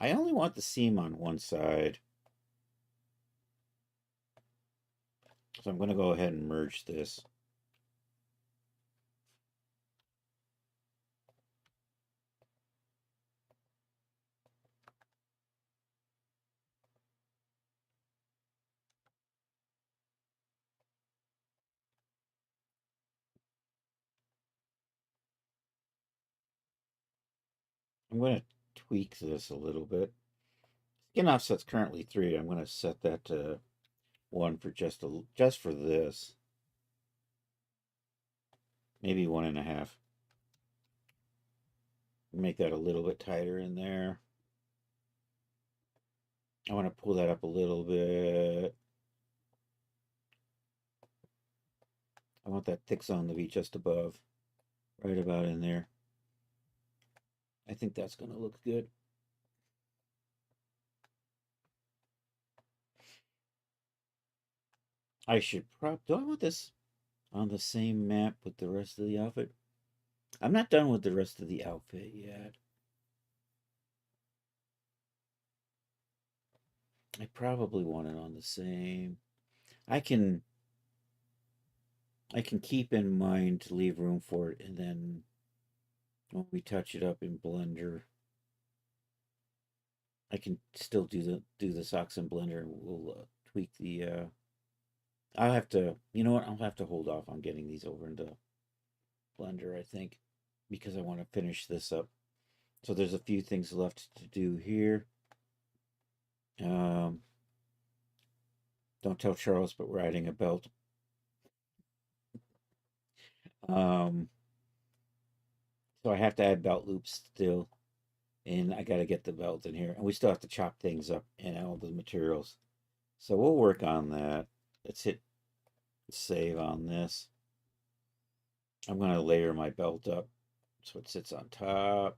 I only want the seam on one side. So I'm going to go ahead and merge this. I'm going to tweak this a little bit. Skin offset's currently 3. I'm going to set that to 1 for just for this. Maybe 1.5. Make that a little bit tighter in there. I want to pull that up a little bit. I want that thick zone to be just above, right about in there. I think that's going to look good. I should do I want this on the same map with the rest of the outfit? I'm not done with the rest of the outfit yet. I probably want it on the same. I can keep in mind to leave room for it, and then when we touch it up in Blender, I can still do the socks in Blender, and we'll tweak the. I'll have to, you know what? I'll have to hold off on getting these over into Blender, I think, because I want to finish this up. So there's a few things left to do here. Don't tell Charles, but we're adding a belt. So I have to add belt loops still, and I got to get the belt in here, and we still have to chop things up and all the materials. So we'll work on that. Let's hit save on this. I'm going to layer my belt up so it sits on top.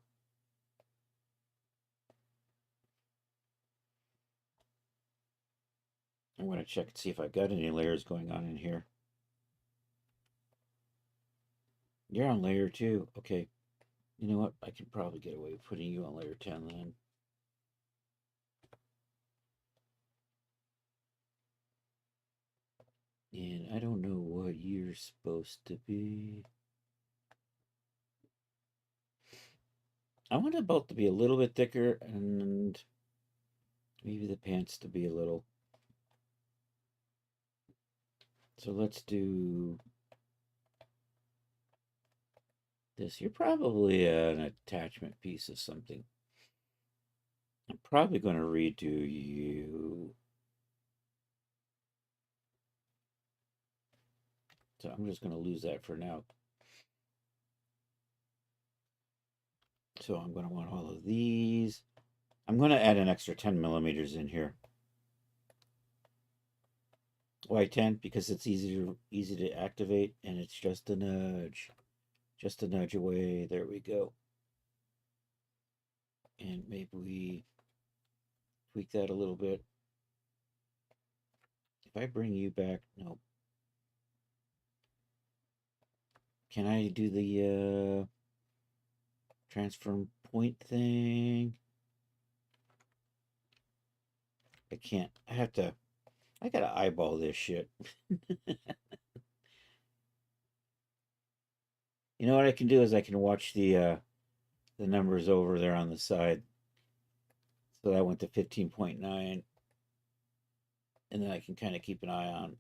I'm going to check and see if I've got any layers going on in here. You're on layer 2. Okay. You know what? I can probably get away with putting you on layer 10 then. And I don't know what you're supposed to be. I want the belt to be a little bit thicker and maybe the pants to be a little. So let's do this. You're probably an attachment piece of something. I'm probably going to redo you. So I'm just going to lose that for now. So I'm going to want all of these. I'm going to add an extra 10 millimeters in here. Why 10? Because it's easy to activate, and it's just a nudge. Just a nudge away. There we go. And maybe we tweak that a little bit. If I bring you back, no. Can I do the transform point thing? I can't. I gotta eyeball this shit. You know what I can do is I can watch the numbers over there on the side. So that went to 15.9. And then I can kind of keep an eye on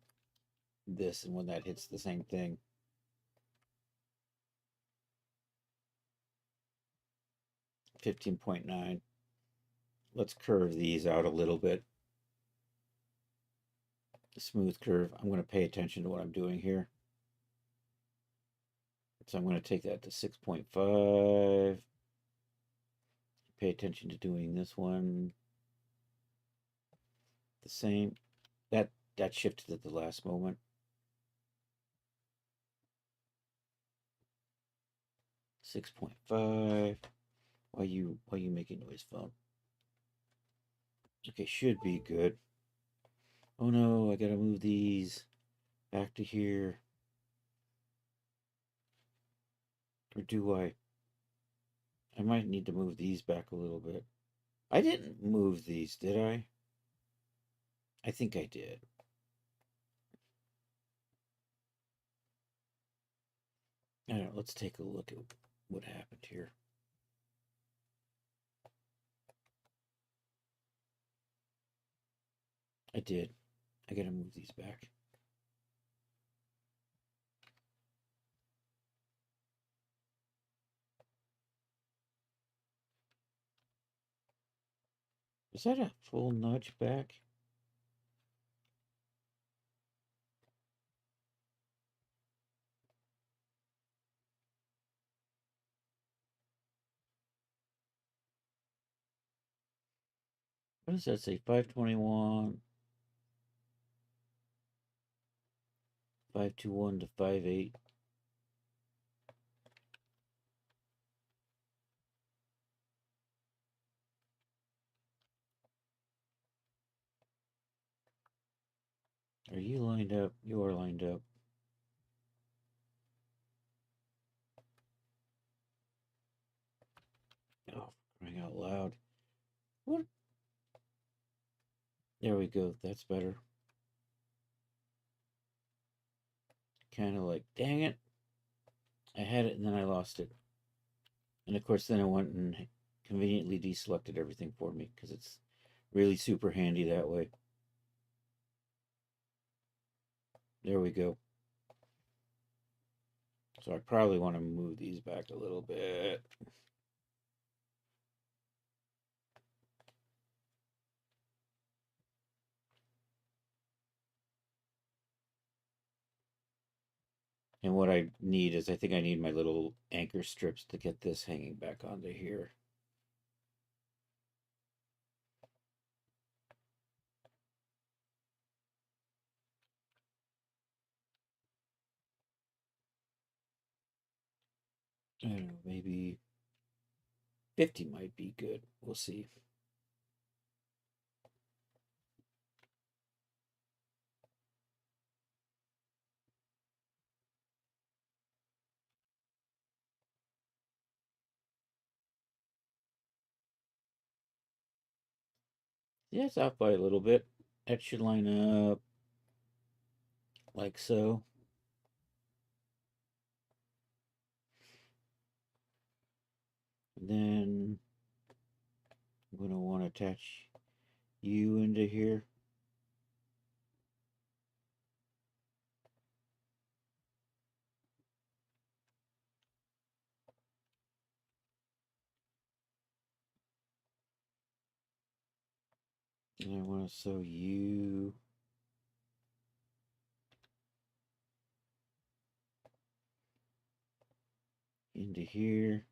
this and when that hits the same thing. 15.9. Let's curve these out a little bit. Smooth curve. I'm going to pay attention to what I'm doing here. So I'm going to take that to 6.5. Pay attention to doing this one the same. That shifted at the last moment. .5. Why you making noise, phone? Okay, should be good. Oh no, I gotta move these back to here. Or do I? I might need to move these back a little bit. I didn't move these, did I? I think I did. I don't know, let's take a look at what happened here. I did. I gotta move these back. Is that a full nudge back? What does that say? 521, 521 to 58. Are you lined up? You are lined up. Oh, crying out loud. What? There we go. That's better. Kind of like, dang it. I had it and then I lost it. And of course, then I went and conveniently deselected everything for me because it's really super handy that way. There we go. So I probably want to move these back a little bit. And what I need is I think I need my little anchor strips to get this hanging back onto here. I don't know, maybe 50 might be good. We'll see. Yeah, it's off by a little bit. That should line up like so. And then I'm going to want to attach you into here. And I want to sew you into here.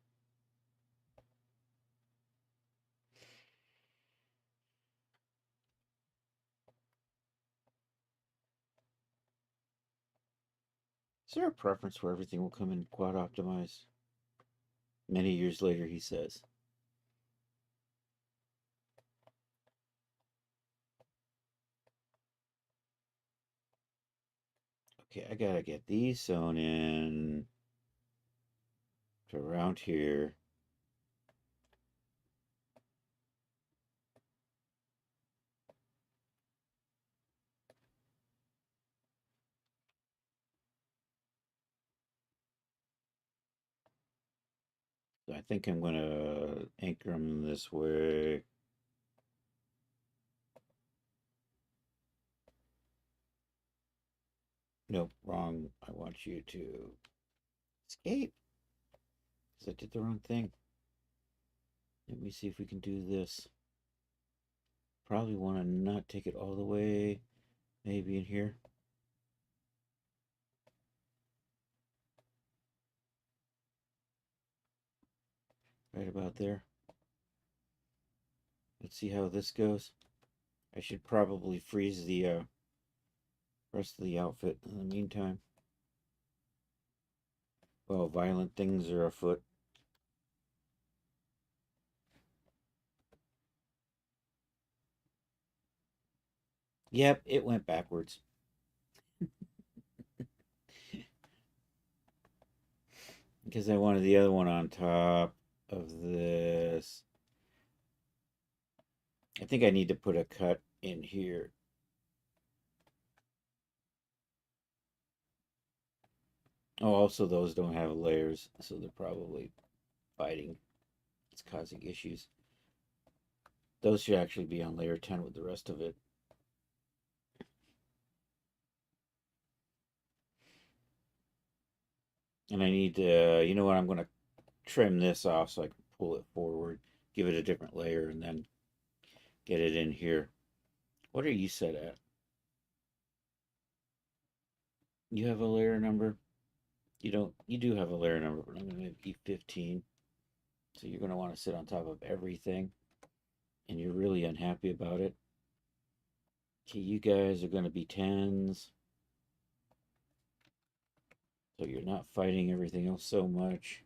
Is there a preference where everything will come in quad optimized? Many years later, he says. Okay, I gotta get these sewn in to around here. I think I'm gonna anchor them this way. Nope, wrong. I want you to escape. Because I did the wrong thing. Let me see if we can do this. Probably want to not take it all the way. Maybe in here. Right about there. Let's see how this goes. I should probably freeze the rest of the outfit in the meantime. Well, violent things are afoot. Yep, it went backwards. Because I wanted the other one on top of this. I think I need to put a cut in here. Oh, also those don't have layers, so they're probably fighting. It's causing issues. Those should actually be on layer 10 with the rest of it. And I need to, you know what, I'm going to trim this off so I can pull it forward, give it a different layer, and then get it in here. What are you set at? You have a layer number? You don't, you do have a layer number, but I'm going to make E15. So you're going to want to sit on top of everything, and you're really unhappy about it. Okay, you guys are going to be 10s. So you're not fighting everything else so much.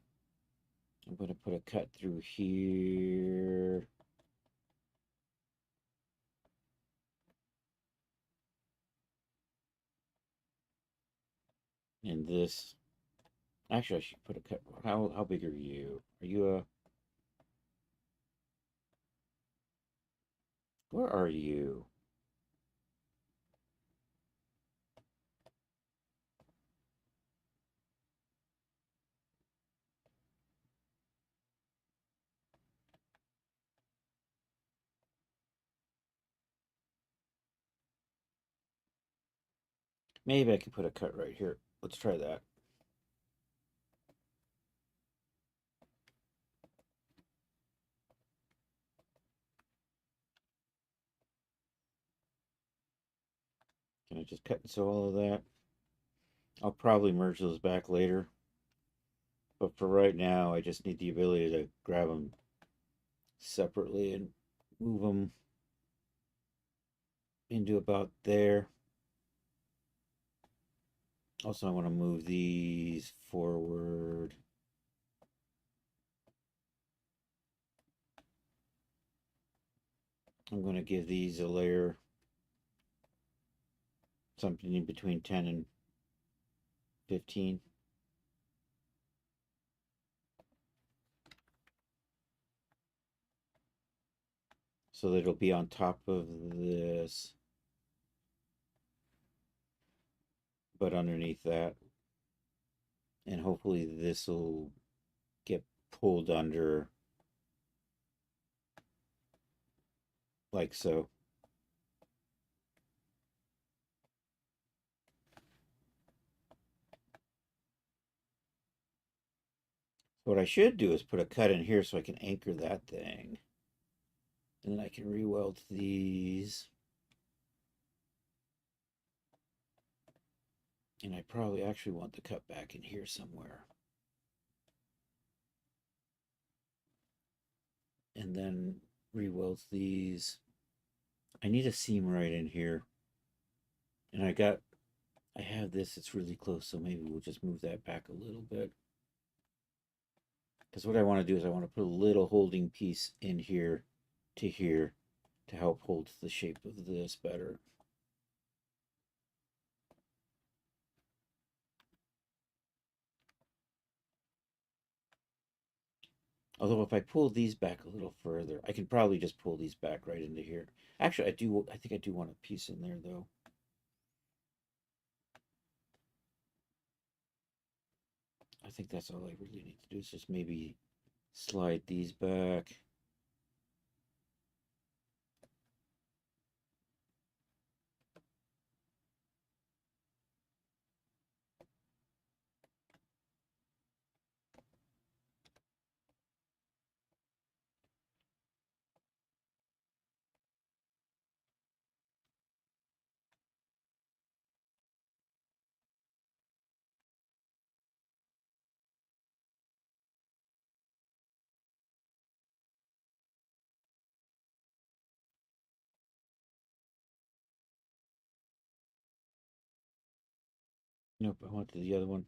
I'm going to put a cut through here. And this. Actually, I should put a cut. How big are you? Are you a... Where are you? Maybe I can put a cut right here. Let's try that. Can I just cut and sew all of that? I'll probably merge those back later. But for right now, I just need the ability to grab them separately and move them into about there. Also, I want to move these forward. I'm going to give these a layer, something in between 10 and 15. so that it'll be on top of this, but underneath that. And hopefully this will get pulled under like so. What I should do is put a cut in here so I can anchor that thing. And then I can re-weld these. And I probably actually want the cut back in here somewhere. And then re-weld these. I need a seam right in here. And I have this, it's really close, so maybe we'll just move that back a little bit. Because what I want to do is I want to put a little holding piece in here to help hold the shape of this better. Although if I pull these back a little further, I can probably just pull these back right into here. Actually, I think I do want a piece in there though. I think that's all I really need to do is just maybe slide these back. Nope, I want the other one.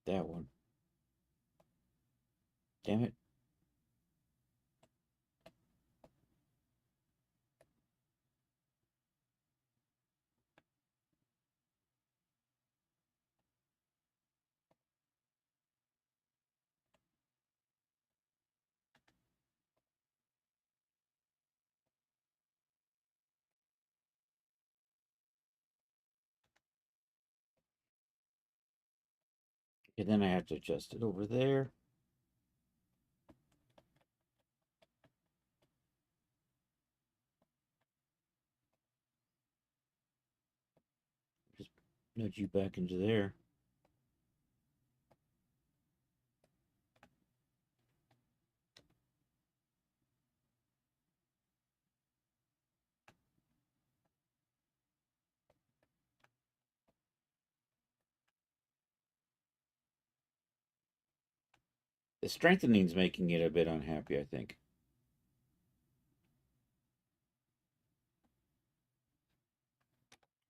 That one. Damn it. And then I have to adjust it over there. Just nudge you back into there. The strengthening's making it a bit unhappy, I think.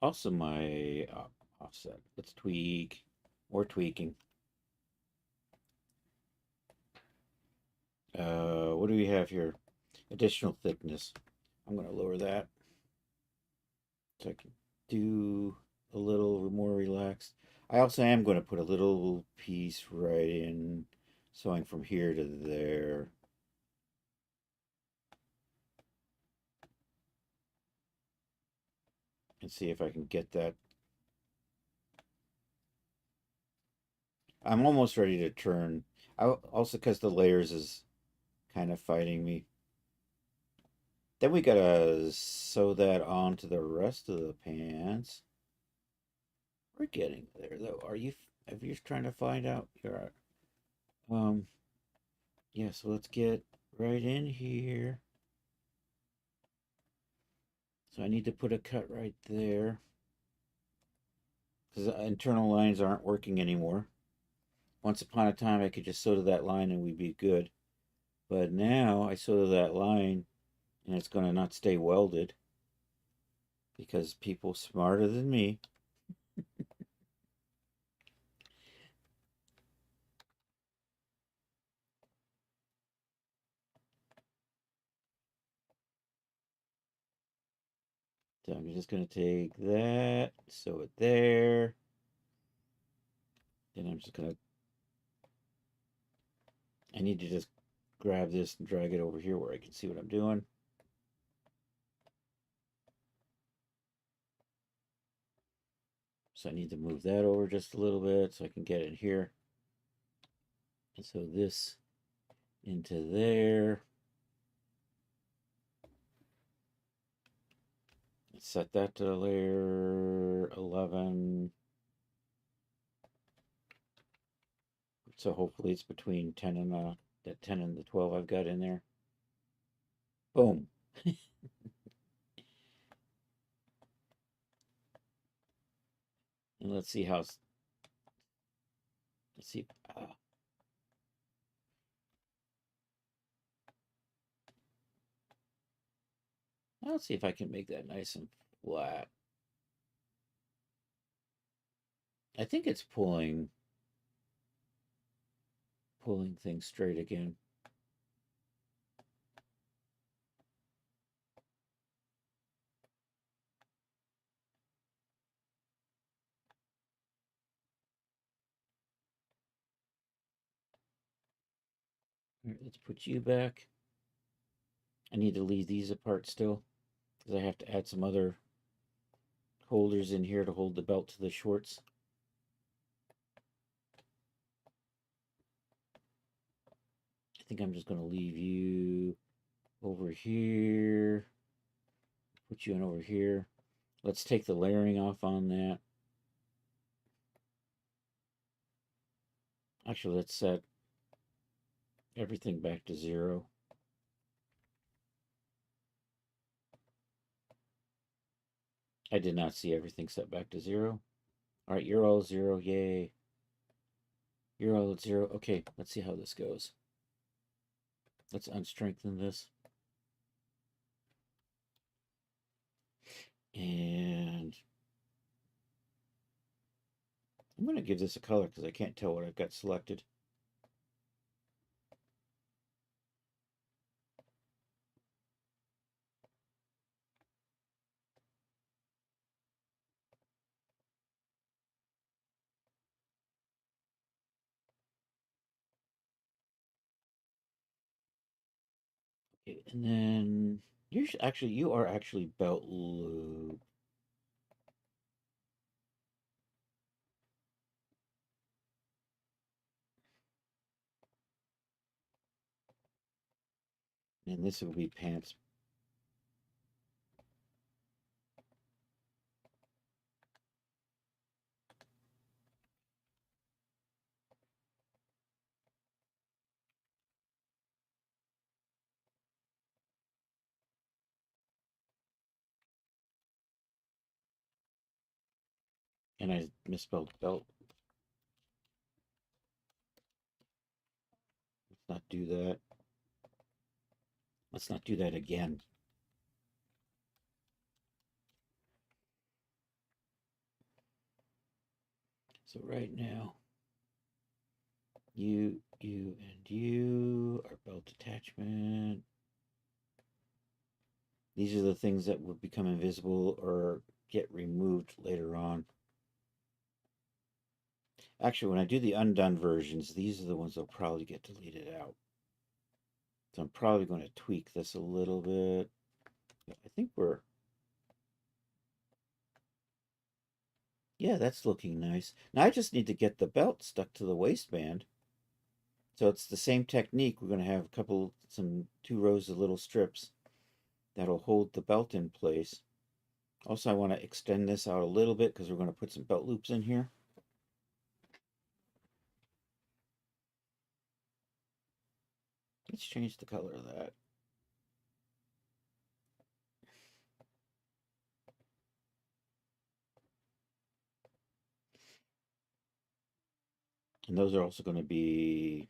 Also, my offset. Let's tweak. More tweaking. What do we have here? Additional thickness. I'm going to lower that so I can do a little more relaxed. I also am going to put a little piece right in, sewing from here to there. And see if I can get that. I'm almost ready to turn. Also, because the layers is kind of fighting me. Then we gotta sew that onto the rest of the pants. We're getting there though. Are you trying to find out your yeah, so let's get right in here. So I need to put a cut right there. Because the internal lines aren't working anymore. Once upon a time I could just sew to that line and we'd be good. But now I sew to that line and it's gonna not stay welded. Because people smarter than me. So I'm just going to take that, sew it there. Then I'm just going to, I need to just grab this and drag it over here where I can see what I'm doing. So I need to move that over just a little bit so I can get it here. And so this into there. Set that to layer 11. So hopefully it's between 10 and that 10 and the 12 I've got in there. Boom. And let's see how. Let's see. Let's see if I can make that nice and flat. I think it's pulling things straight again. All right, let's put you back. I need to leave these apart still because I have to add some other holders in here to hold the belt to the shorts. I think I'm just going to leave you over here. Put you in over here. Let's take the layering off on that. Actually, let's set everything back to 0. I did not see everything set back to 0. All right, you're all 0. Yay. You're all at 0. Okay, let's see how this goes. Let's unstrengthen this. And I'm going to give this a color because I can't tell what I've got selected. Okay, and then you are actually belt loop. And this will be pants. And I misspelled belt. Let's not do that. Let's not do that again. So right now, you, and you are belt attachment. These are the things that will become invisible or get removed later on. Actually, when I do the undone versions, these are the ones that'll probably get deleted out. So I'm probably going to tweak this a little bit. I think yeah, that's looking nice. Now I just need to get the belt stuck to the waistband. So it's the same technique. We're going to have 2 rows of little strips that'll hold the belt in place. Also, I want to extend this out a little bit because we're going to put some belt loops in here. Let's change the color of that. And those are also going to be,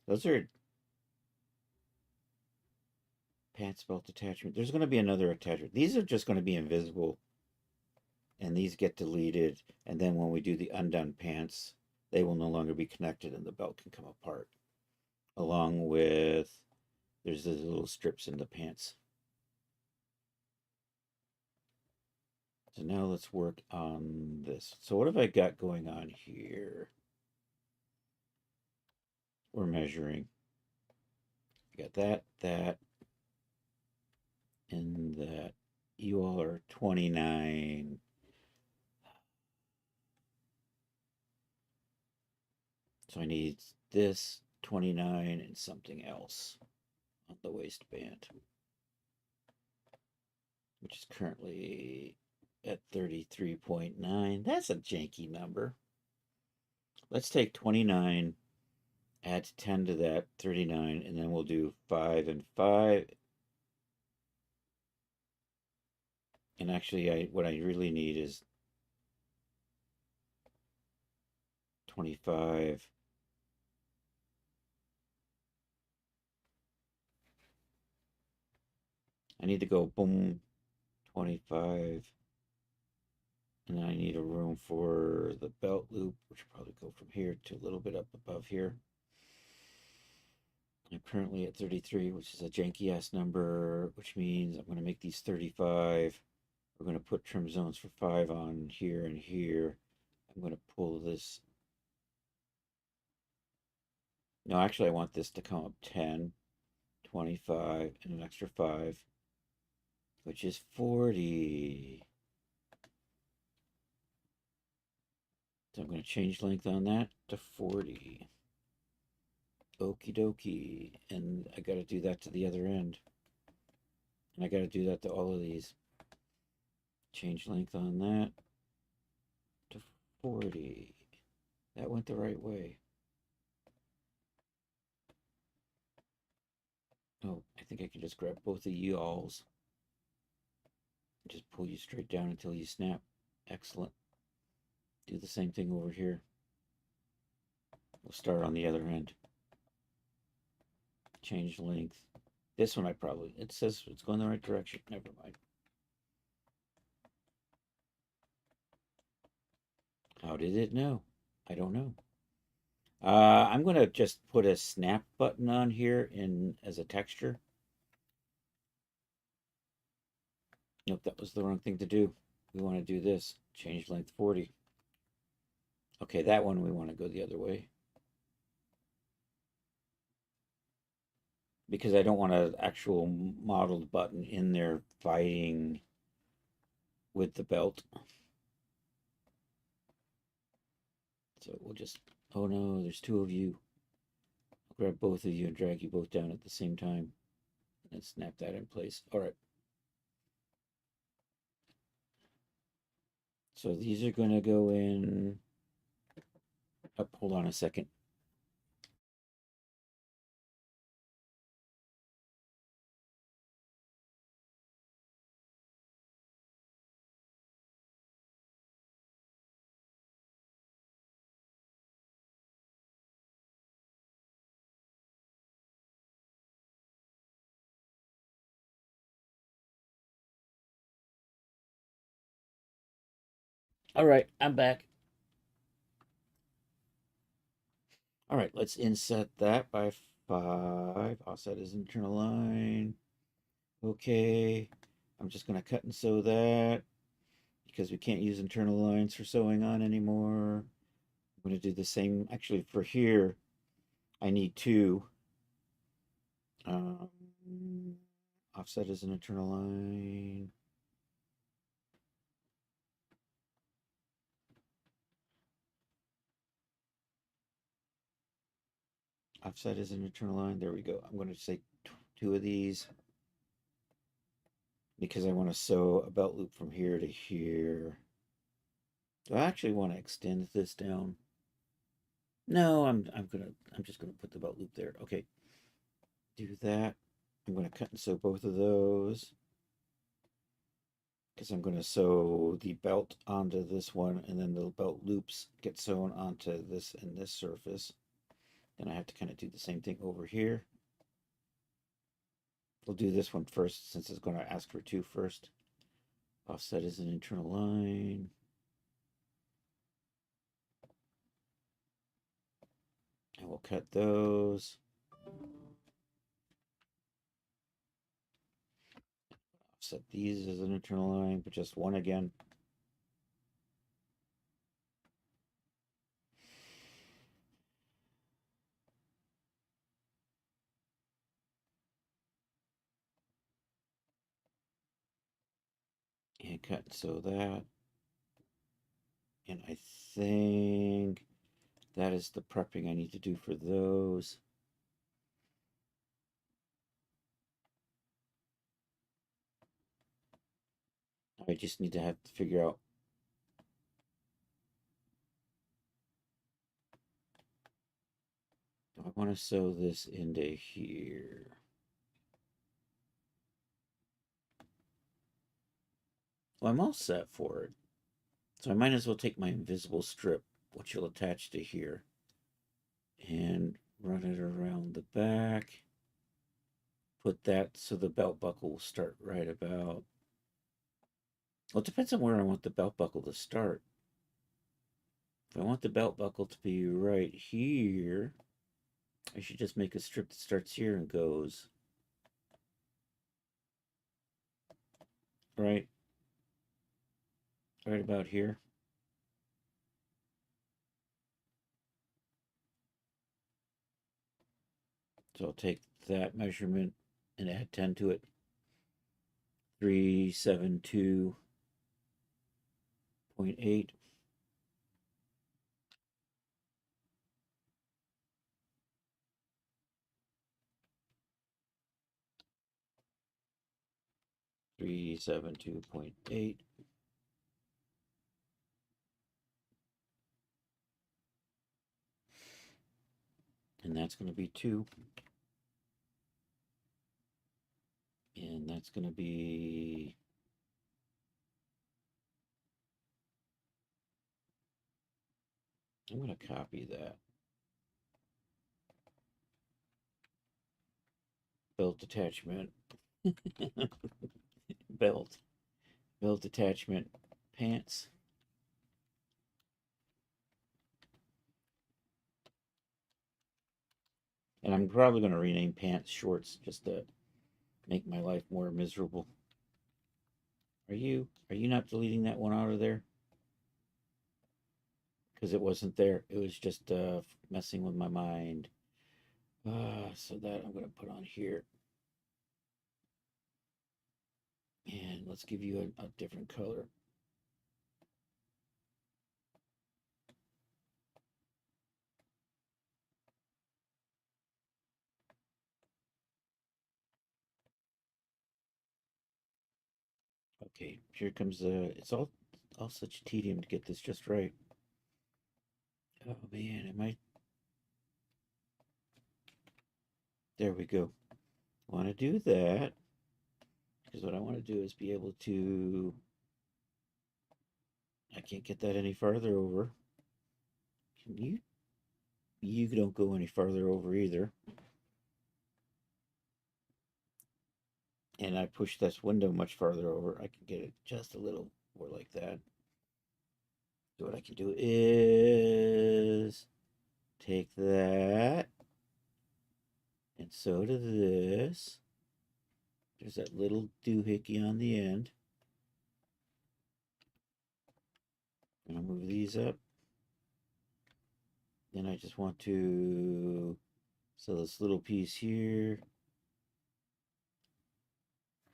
those are pants belt attachment. There's going to be another attachment. These are just going to be invisible. And these get deleted. And then when we do the undone pants, they will no longer be connected and the belt can come apart. Along with, there's those little strips in the pants. So now let's work on this. So what have I got going on here? We're measuring. I got that, and that. You all are 29. So I need this 29 and something else on the waistband, which is currently at 33.9. That's a janky number. Let's take 29, add 10 to that, 39, and then we'll do 5 and 5. And actually, what I really need is 25. I need to go boom, 25. And then I need a room for the belt loop, which will probably go from here to a little bit up above here. I'm currently at 33, which is a janky ass number, which means I'm going to make these 35. We're going to put trim zones for 5 on here and here. I'm going to pull this. No, actually, I want this to come up 10, 25, and an extra 5, which is 40. So I'm going to change length on that to 40. Okie dokie. And I got to do that to the other end. And I got to do that to all of these. Change length on that to 40. That went the right way. Oh, I think I can just grab both of y'alls. Just pull you straight down until you snap. Excellent. Do the same thing over here. We'll start on the other end. Change length. This one it says it's going the right direction. Never mind. How did it know? I don't know. I'm going to just put a snap button on here as a texture. Nope, that was the wrong thing to do. We want to do this. Change length 40. Okay, that one we want to go the other way. Because I don't want an actual modeled button in there fighting with the belt. So we'll just, oh no, there's 2 of you. I'll grab both of you and drag you both down at the same time. And snap that in place. All right. So these are going to go in. Oh, hold on a second. All right, I'm back. All right, let's inset that by 5. Offset is internal line. Okay. I'm just going to cut and sew that because we can't use internal lines for sewing on anymore. I'm going to do the same. Actually, for here, I need 2. Um, offset is an internal line. Offset is an internal line. There we go. I'm going to say 2 of these because I want to sew a belt loop from here to here. Do I actually want to extend this down? No, I'm just gonna put the belt loop there. Okay. Do that. I'm gonna cut and sew both of those. Because I'm gonna sew the belt onto this one and then the belt loops get sewn onto this and this surface. Then I have to kind of do the same thing over here. We'll do this one first since it's going to ask for 2 first. Offset is an internal line. And we'll cut those. Offset these as an internal line, but just one again. And cut and sew that. And I think that is the prepping I need to do for those. I just need to have to figure out do I want to sew this into here? Well, I'm all set for it. So I might as well take my invisible strip, which will attach to here, and run it around the back. Put that so the belt buckle will start right about. Well, it depends on where I want the belt buckle to start. If I want the belt buckle to be right here, I should just make a strip that starts here and goes right about here. So I'll take that measurement and add 10 to it. 372.8. Three, 7, 2.8. And that's going to be 2. And that's going to be I'm going to copy that. Belt attachment. Belt attachment pants. And I'm probably going to rename pants shorts just to make my life more miserable. Are you not deleting that one out of there? Because it wasn't there. It was just messing with my mind. So that I'm going to put on here. And let's give you a different color. Okay, here comes it's all such tedium to get this just right. Oh man, am I there we go. Want to do that because what I want to do is be able to I can't get that any farther over. Can you? You don't go any farther over either. And I push this window much farther over. I can get it just a little more like that. So what I can do is take that and sew to this. There's that little doohickey on the end. And I'll move these up. Then I just want to sew this little piece here.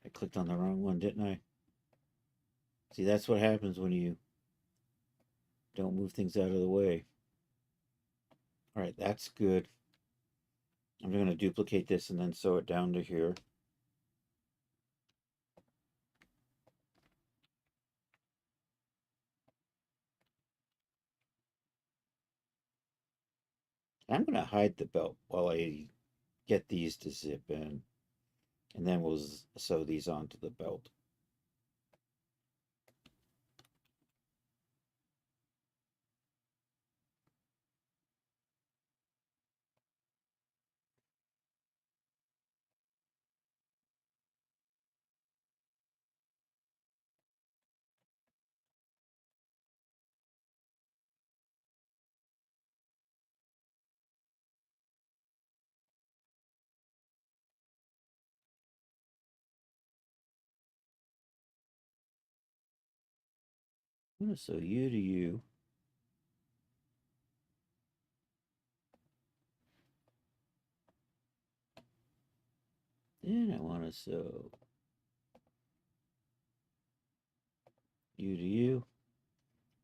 I clicked on the wrong one, didn't I? See, that's what happens when you don't move things out of the way. All right, that's good. I'm going to duplicate this and then sew it down to here. I'm going to hide the belt while I get these to zip in. And then we'll sew these onto the belt. I'm going to sew you to you. Then I want to sew U to U.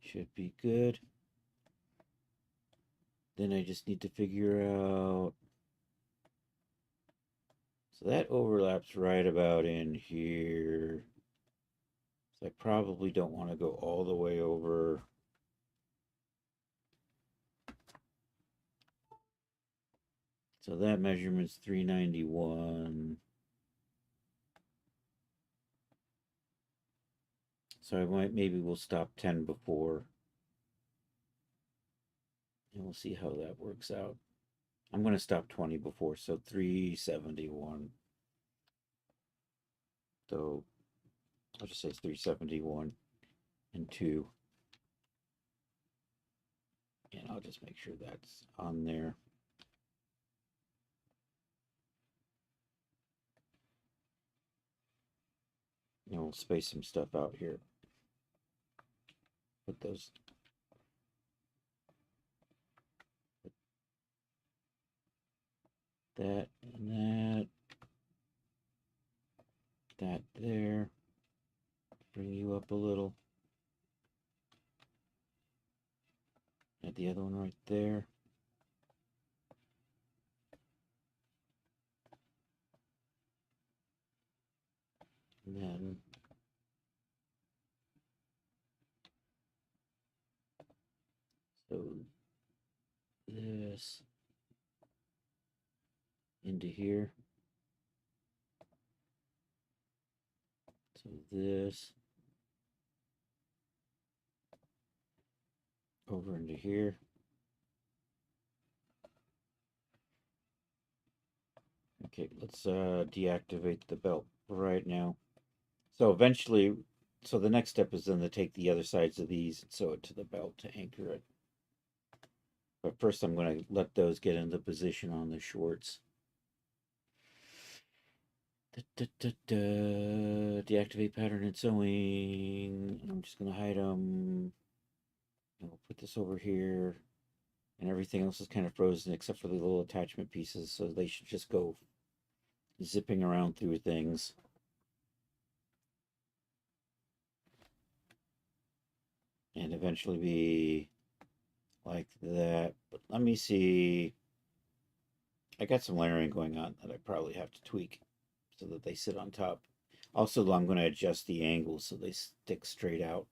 Should be good. Then I just need to figure out. So that overlaps right about in here. So I probably don't want to go all the way over. So that measurement's 391. So maybe we'll stop 10 before. And we'll see how that works out. I'm going to stop 20 before, so 371. So I'll just say 371 and 2. And I'll just make sure that's on there. And we'll space some stuff out here. Put those. That and that. That there. Bring you up a little. Add the other one right there. And then so this into here. So this over into here. Okay, let's deactivate the belt right now. So eventually, so the next step is then to take the other sides of these and sew it to the belt to anchor it. But first I'm going to let those get into position on the shorts. Deactivate pattern and sewing. I'm just going to hide them. We'll put this over here. And everything else is kind of frozen except for the little attachment pieces. So they should just go zipping around through things. And eventually be like that. But let me see. I got some layering going on that I probably have to tweak so that they sit on top. Also, I'm going to adjust the angles so they stick straight out.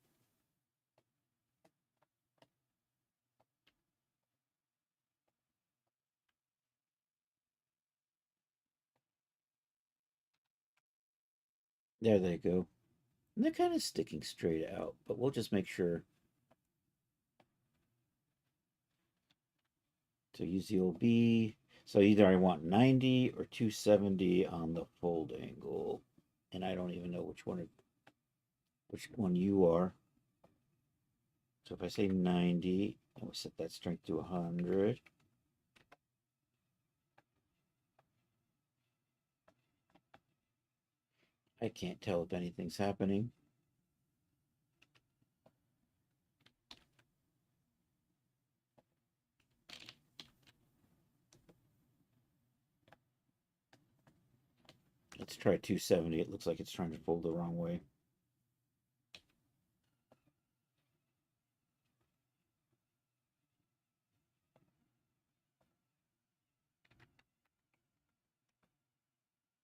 There they go. And they're kind of sticking straight out, but we'll just make sure. So use the old B. So either I want 90 or 270 on the fold angle. And I don't even know which one you are. So if I say 90, and we set that strength to 100. I can't tell if anything's happening. Let's try 270. It looks like it's trying to fold the wrong way.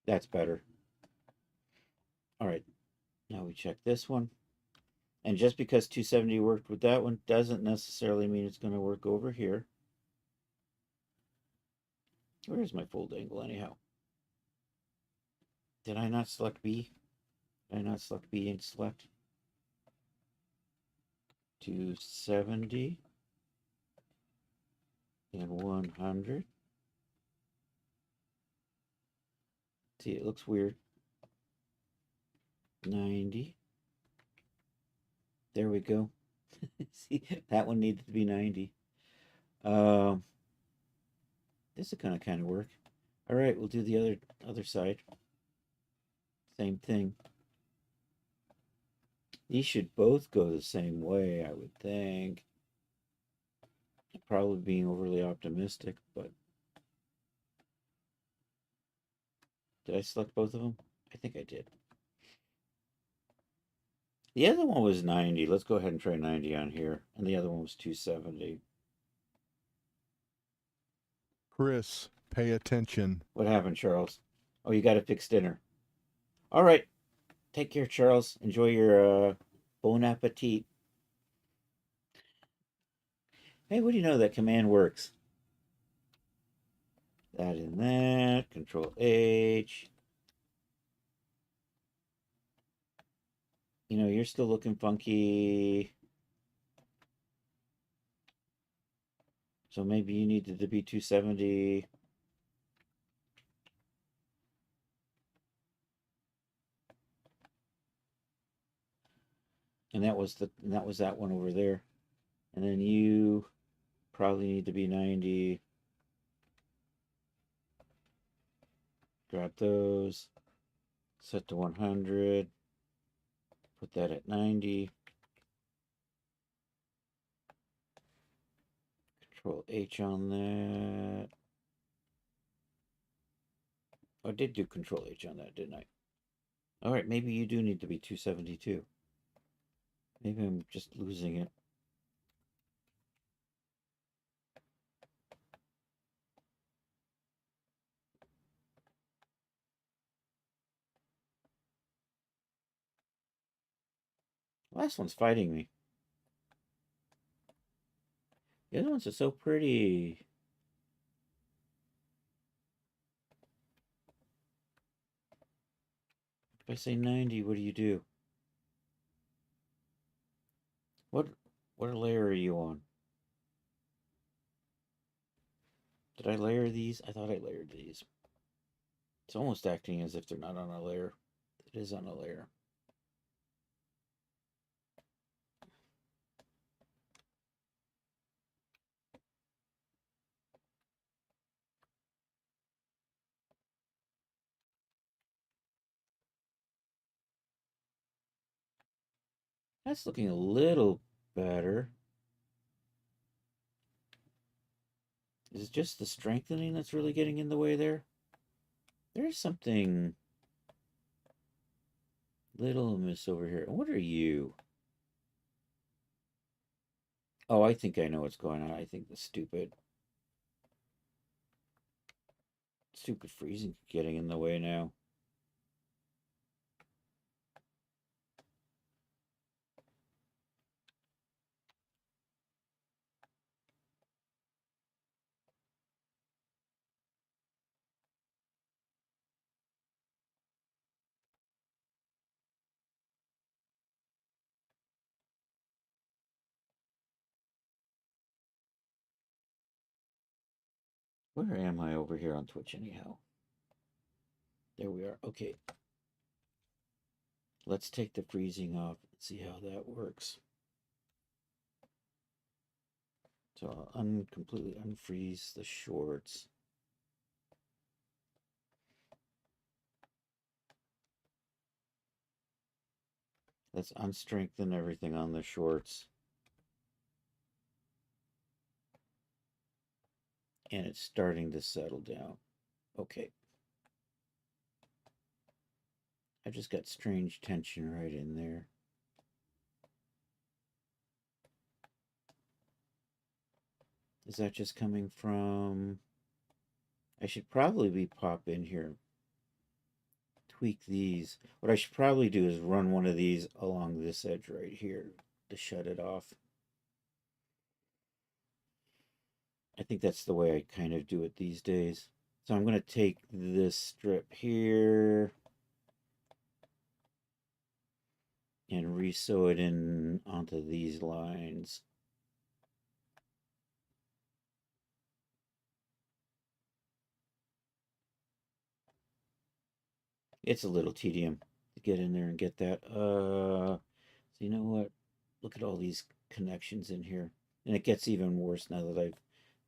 That's better. All right, now we check this one. And just because 270 worked with that one doesn't necessarily mean it's going to work over here. Where's my fold angle anyhow? Did I not select B? Did I not select B and select 270 and 100? See, it looks weird. 90. There we go. See, that one needed to be 90. This is gonna kind of work. All right, we'll do the other side. Same thing. These should both go the same way, I would think. Probably being overly optimistic, but did I select both of them? I think I did. The other one was 90. Let's go ahead and try 90 on here. And the other one was 270. Chris, pay attention. What happened, Charles? Oh, you got to fix dinner. All right. Take care, Charles. Enjoy your bon appetit. Hey, what do you know? That command works. That and that. Control H. You know, you're still looking funky. So maybe you needed to be 270. And that was that one over there. And then you probably need to be 90. Grab those. Set to 100. Put that at 90. Control H on that. I did do Control H on that, didn't I? All right, maybe you do need to be 272. Maybe I'm just losing it. Last one's fighting me. The other ones are so pretty. If I say 90, what do you do? What what layer are you on? Did I layer these? I thought I layered these. It's almost acting as if they're not on a layer. It is on a layer. That's looking a little better. Is it just the strengthening that's really getting in the way there? There's something little amiss over here. What are you? Oh, I think I know what's going on. I think the stupid freezing getting in the way now. Where am I over here on Twitch anyhow? There we are. Okay. Let's take the freezing off and see how that works. So I'll completely unfreeze the shorts. Let's unstrengthen everything on the shorts. And it's starting to settle down. Okay. I just got strange tension right in there. Is that just coming from... I should probably be pop in here. Tweak these. What I should probably do is run one of these along this edge right here to shut it off. I think that's the way I kind of do it these days. So I'm going to take this strip here and resew it in onto these lines. It's a little tedium to get in there and get that. So you know what? Look at all these connections in here. And it gets even worse now that I've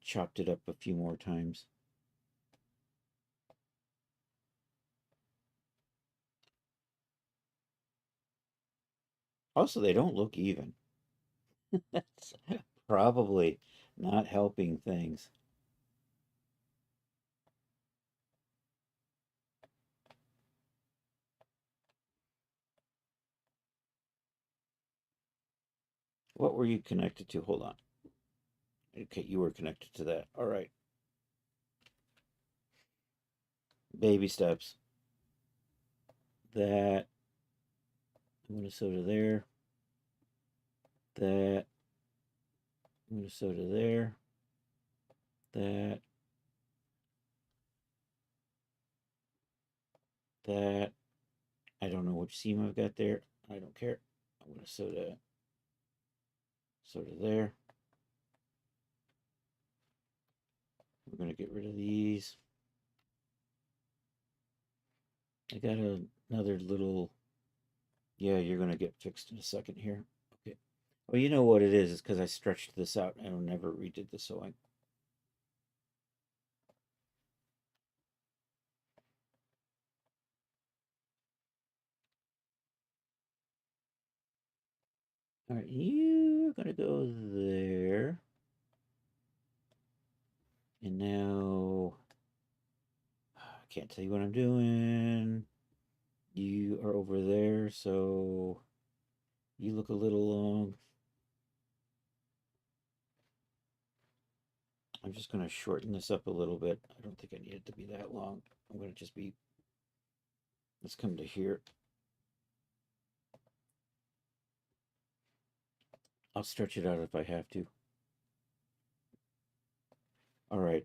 chopped it up a few more times. Also, they don't look even. That's probably not helping things. What were you connected to? Hold on. Okay, you were connected to that. All right. Baby steps. That. Minnesota there. That. Minnesota there. That. That. I don't know which seam I've got there. I don't care. I'm going to soda there. We're going to get rid of these. I got another little, yeah, you're going to get fixed in a second here. Okay. Well, you know what it is. It's because I stretched this out and I never redid the sewing. All right, you're going to go there. And now, I can't tell you what I'm doing. You are over there, so you look a little long. I'm just going to shorten this up a little bit. I don't think I need it to be that long. I'm going to just be, let's come to here. I'll stretch it out if I have to. All right.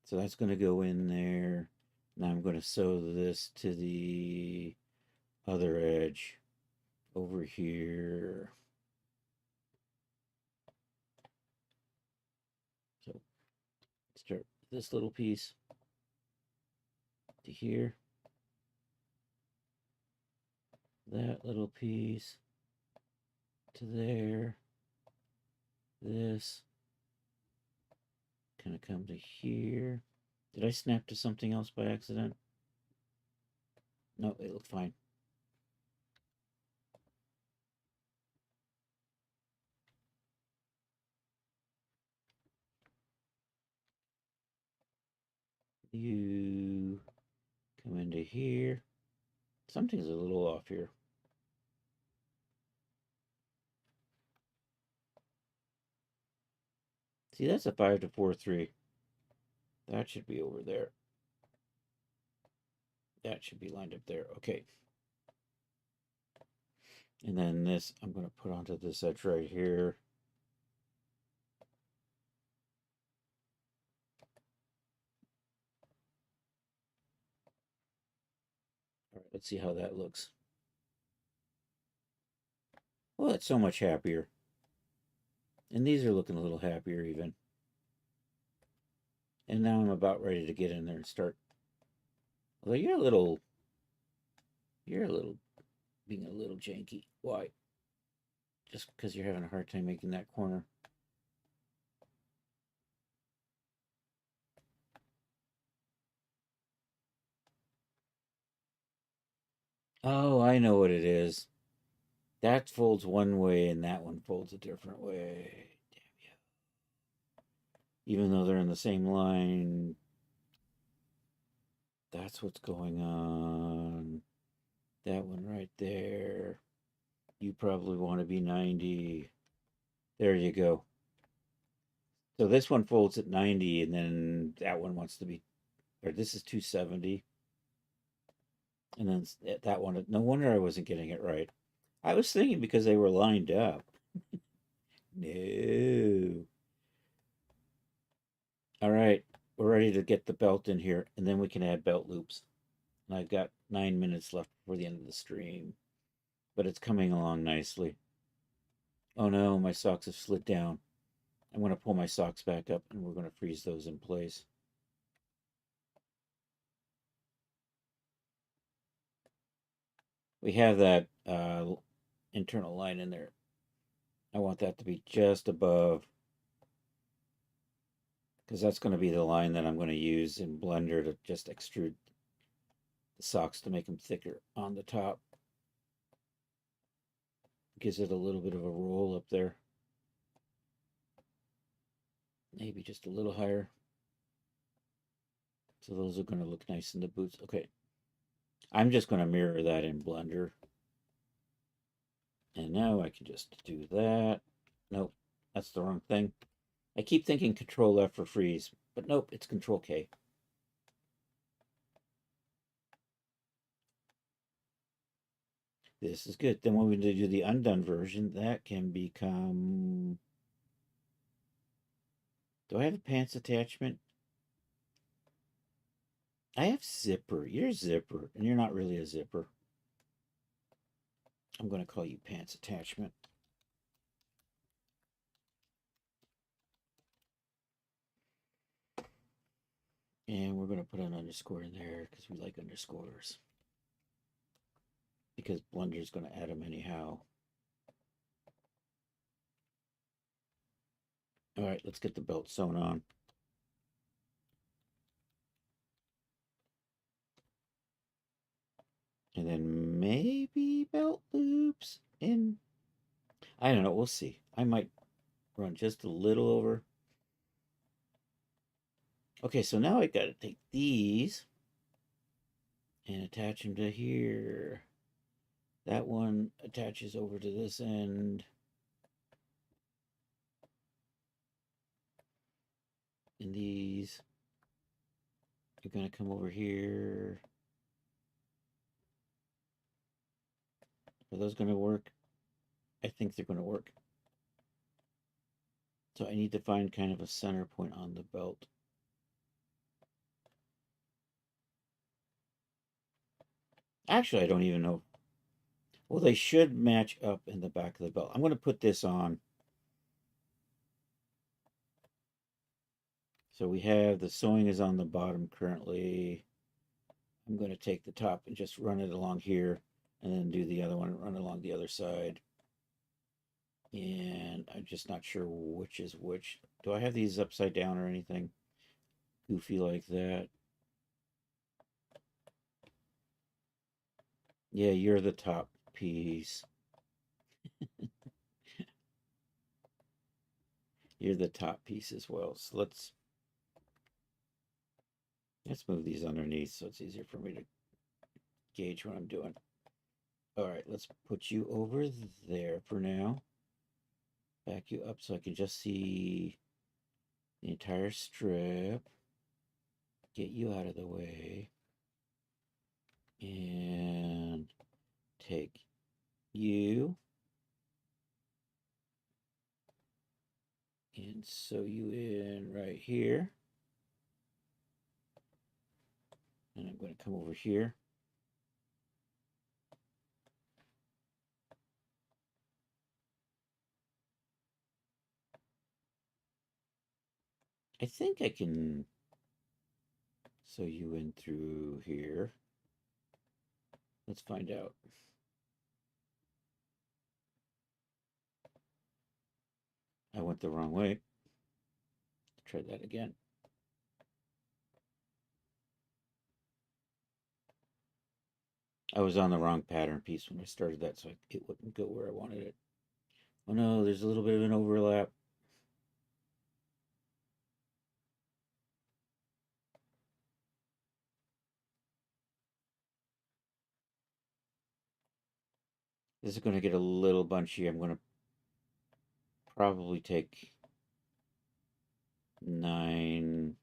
So that's going to go in there. Now I'm going to sew this to the other edge over here. So start this little piece to here. That little piece to there. This kind of come to here. Did I snap to something else by accident? No, it looked fine. You come into here. Something's a little off here. See, that's a 5 to 4 3. That should be over there. That should be lined up there. Okay. And then this, I'm going to put onto this edge right here. All right, let's see how that looks. Well, that's so much happier. And these are looking a little happier even. And now I'm about ready to get in there and start. Although you're a little being a little janky. Why? Just because you're having a hard time making that corner. Oh, I know what it is. That folds one way and that one folds a different way. Damn you. Even though they're in the same line, that's what's going on. That one right there. You probably want to be 90. There you go. So this one folds at 90 and then that one wants to be, or this is 270. And then that one, no wonder I wasn't getting it right. I was thinking because they were lined up. No. All right, we're ready to get the belt in here, and then we can add belt loops. And I've got 9 minutes left before the end of the stream, but it's coming along nicely. Oh no, my socks have slid down. I'm going to pull my socks back up, and we're going to freeze those in place. We have that internal line in there. I want that to be just above, because that's going to be the line that I'm going to use in Blender to just extrude the socks to make them thicker on the top. Gives it a little bit of a roll up there. Maybe just a little higher. So those are going to look nice in the boots. Okay. I'm just going to mirror that in Blender. And now I can just do that. Nope, that's the wrong thing. I keep thinking Control F for freeze, but nope, it's Control K. This is good. Then when we do the undone version, that can become... Do I have a pants attachment? I have zipper. You're zipper, and you're not really a zipper. I'm going to call you pants attachment. And we're going to put an underscore in there because we like underscores. Because Blender's going to add them anyhow. All right, let's get the belt sewn on. And then maybe belt loops in. I don't know. We'll see. I might run just a little over. Okay, so now I got to take these and attach them to here. That one attaches over to this end. And these are going to come over here. Are those going to work? I think they're going to work. So I need to find kind of a center point on the belt. Actually, I don't even know. Well, they should match up in the back of the belt. I'm going to put this on. So we have the sewing is on the bottom currently. I'm going to take the top and just run it along here and then do the other one and run along the other side. And I'm just not sure which is which. Do I have these upside down or anything goofy like that? Yeah, you're the top piece. You're the top piece as well. So let's move these underneath so it's easier for me to gauge what I'm doing. All right, let's put you over there for now. Back you up so I can just see the entire strip. Get you out of the way. And take you. And sew you in right here. And I'm going to come over here. I think I can sew you in through here. Let's find out. I went the wrong way. Try that again. I was on the wrong pattern piece when I started that, so it wouldn't go where I wanted it. Oh no, there's a little bit of an overlap. This is going to get a little bunchy. I'm going to probably take 9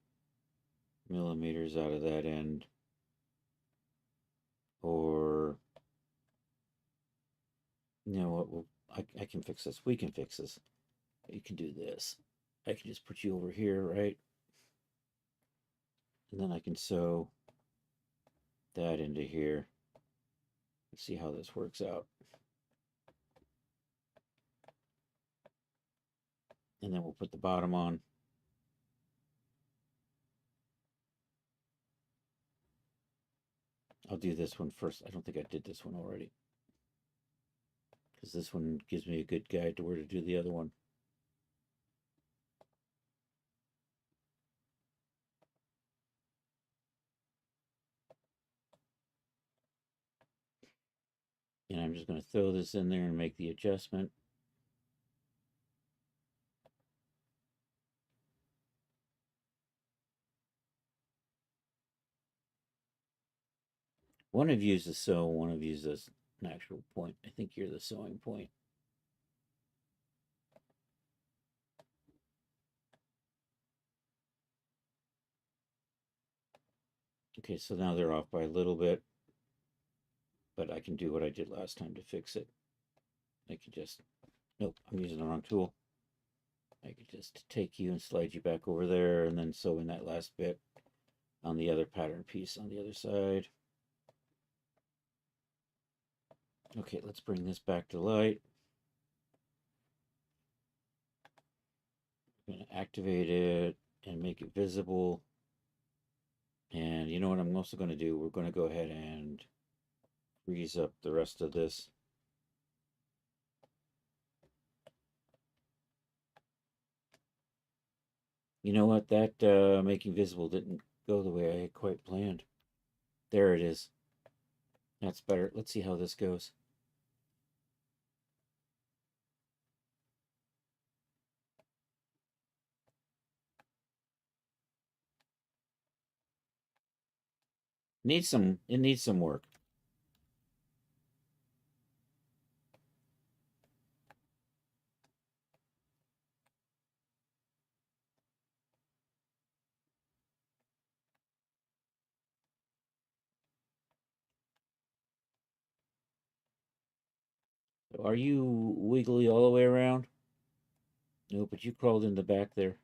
millimeters out of that end. Or, you know what, I can fix this. We can fix this. You can do this. I can just put you over here, right? And then I can sew that into here. Let's see how this works out. And then we'll put the bottom on. I'll do this one first. I don't think I did this one already, because this one gives me a good guide to where to do the other one. And I'm just going to throw this in there and make the adjustment. One of you is a sew, one of you is an actual point. I think you're the sewing point. Okay, so now they're off by a little bit, but I can do what I did last time to fix it. I can just, nope, I'm using the wrong tool. I could just take you and slide you back over there and then sew in that last bit on the other pattern piece on the other side. Okay, let's bring this back to light. I'm going to activate it and make it visible. And you know what I'm also going to do? We're going to go ahead and freeze up the rest of this. You know what? That making visible didn't go the way I had quite planned. There it is. That's better. Let's see how this goes. It needs some work. Are you wiggly all the way around? No, but you crawled in the back there.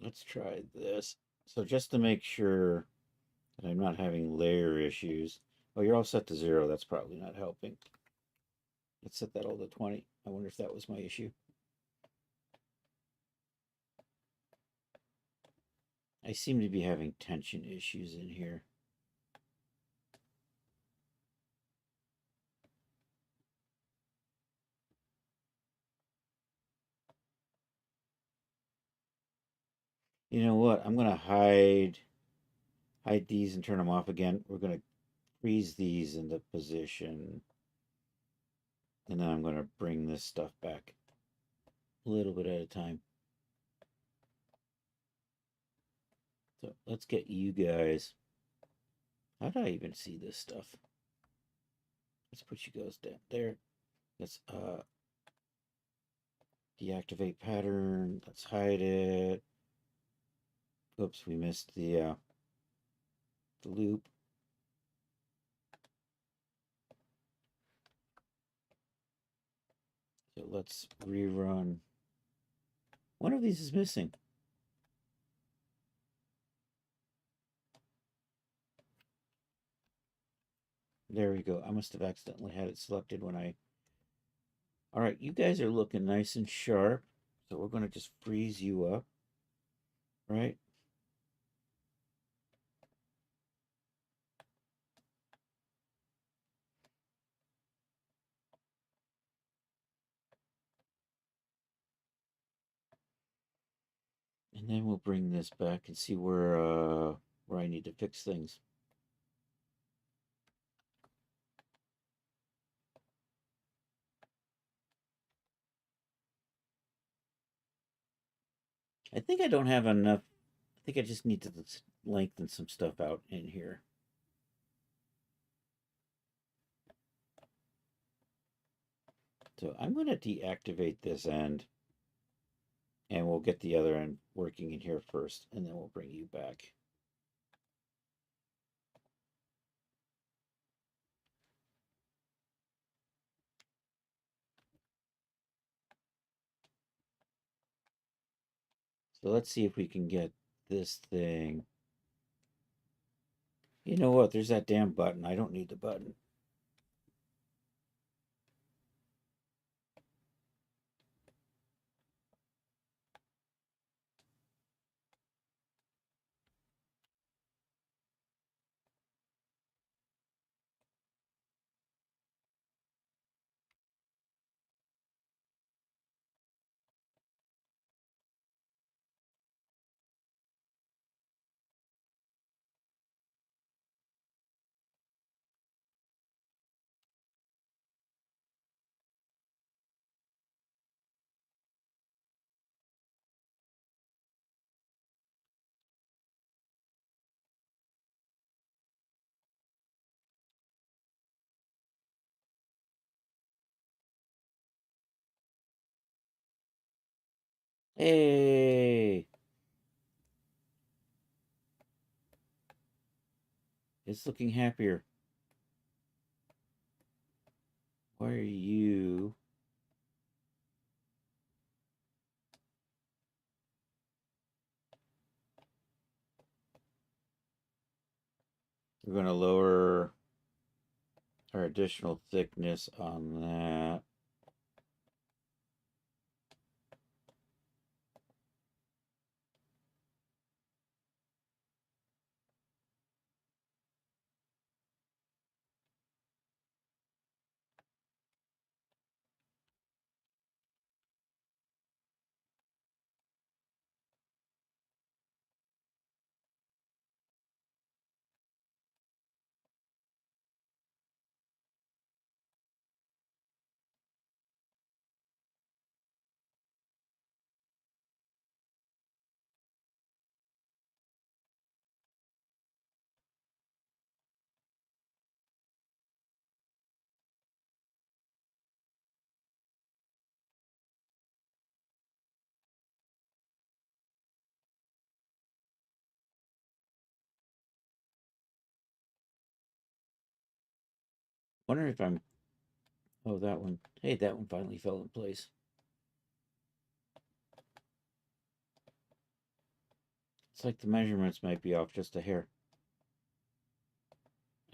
Let's try this. So just to make sure that I'm not having layer issues. Oh, you're all set to 0. That's probably not helping. Let's set that all to 20. I wonder if that was my issue. I seem to be having tension issues in here. You know what? I'm going to hide these and turn them off again. We're going to freeze these into position. And then I'm going to bring this stuff back a little bit at a time. So let's get you guys. How do I even see this stuff? Let's put you guys down there. Let's deactivate pattern. Let's hide it. Oops, we missed the loop. So let's rerun. One of these is missing. There we go. I must have accidentally had it selected when I... All right, you guys are looking nice and sharp. So we're going to just freeze you up, right? And then we'll bring this back and see where I need to fix things. I think I don't have enough. I think I just need to lengthen some stuff out in here. So I'm going to deactivate this end, and we'll get the other end working in here first, and then we'll bring you back. So let's see if we can get this thing. You know what? There's that damn button. I don't need the button. Hey! It's looking happier. Why are you... We're going to lower our additional thickness on that. Wonder if I'm... Oh, that one. Hey, that one finally fell in place. It's like the measurements might be off just a hair.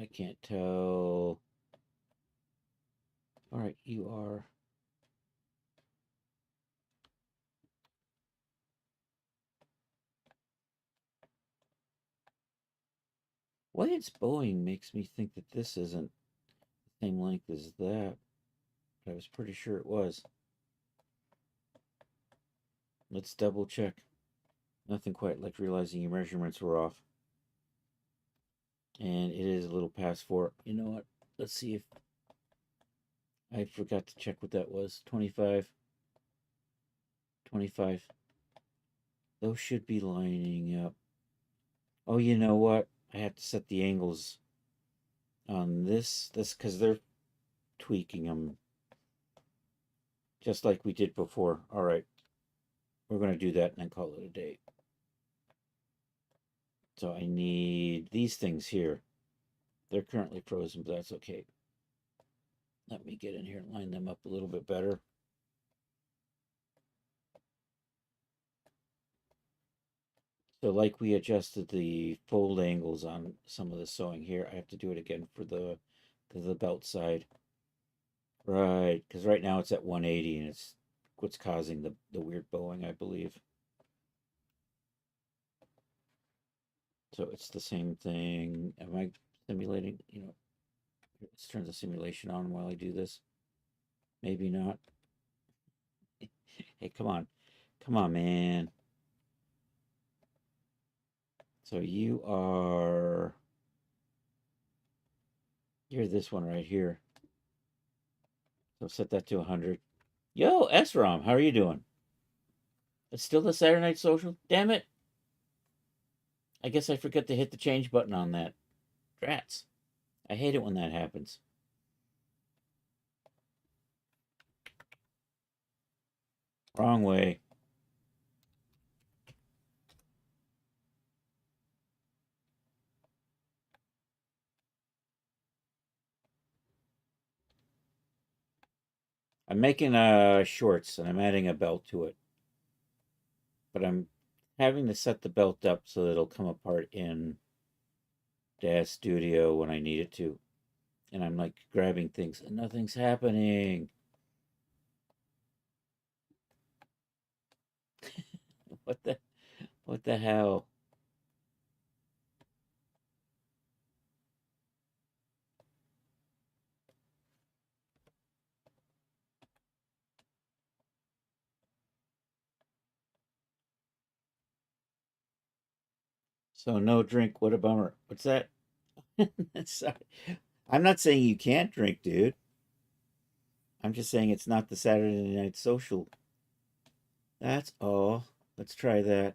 I can't tell. All right, you are... Why it's bowing makes me think that this isn't the same length as that. But I was pretty sure it was. Let's double check. Nothing quite like realizing your measurements were off. And it is a little past 4. You know what? Let's see if... I forgot to check what that was. 25. 25. Those should be lining up. Oh, you know what? I have to set the angles on this because they're tweaking them just like we did before. All right. We're going to do that and then call it a day. So I need these things here. They're currently frozen, but that's okay. Let me get in here and line them up a little bit better. So like we adjusted the fold angles on some of the sewing here, I have to do it again for the belt side. Right, because right now it's at 180 and it's what's causing the weird bowing, I believe. So it's the same thing. Am I simulating? You know, let's turn the simulation on while I do this. Maybe not. Hey, come on. Come on, man. So you're this one right here. So set that to 100. Yo, SROM, how are you doing? It's still the Saturday Night Social? Damn it. I guess I forgot to hit the change button on that. Drats. I hate it when that happens. Wrong way. I'm making shorts and I'm adding a belt to it. But I'm having to set the belt up so that it'll come apart in Daz Studio when I need it to. And I'm like grabbing things and nothing's happening. What the hell? So no drink, what a bummer. What's that? Sorry. I'm not saying you can't drink, dude. I'm just saying it's not the Saturday Night Social. That's all. Let's try that.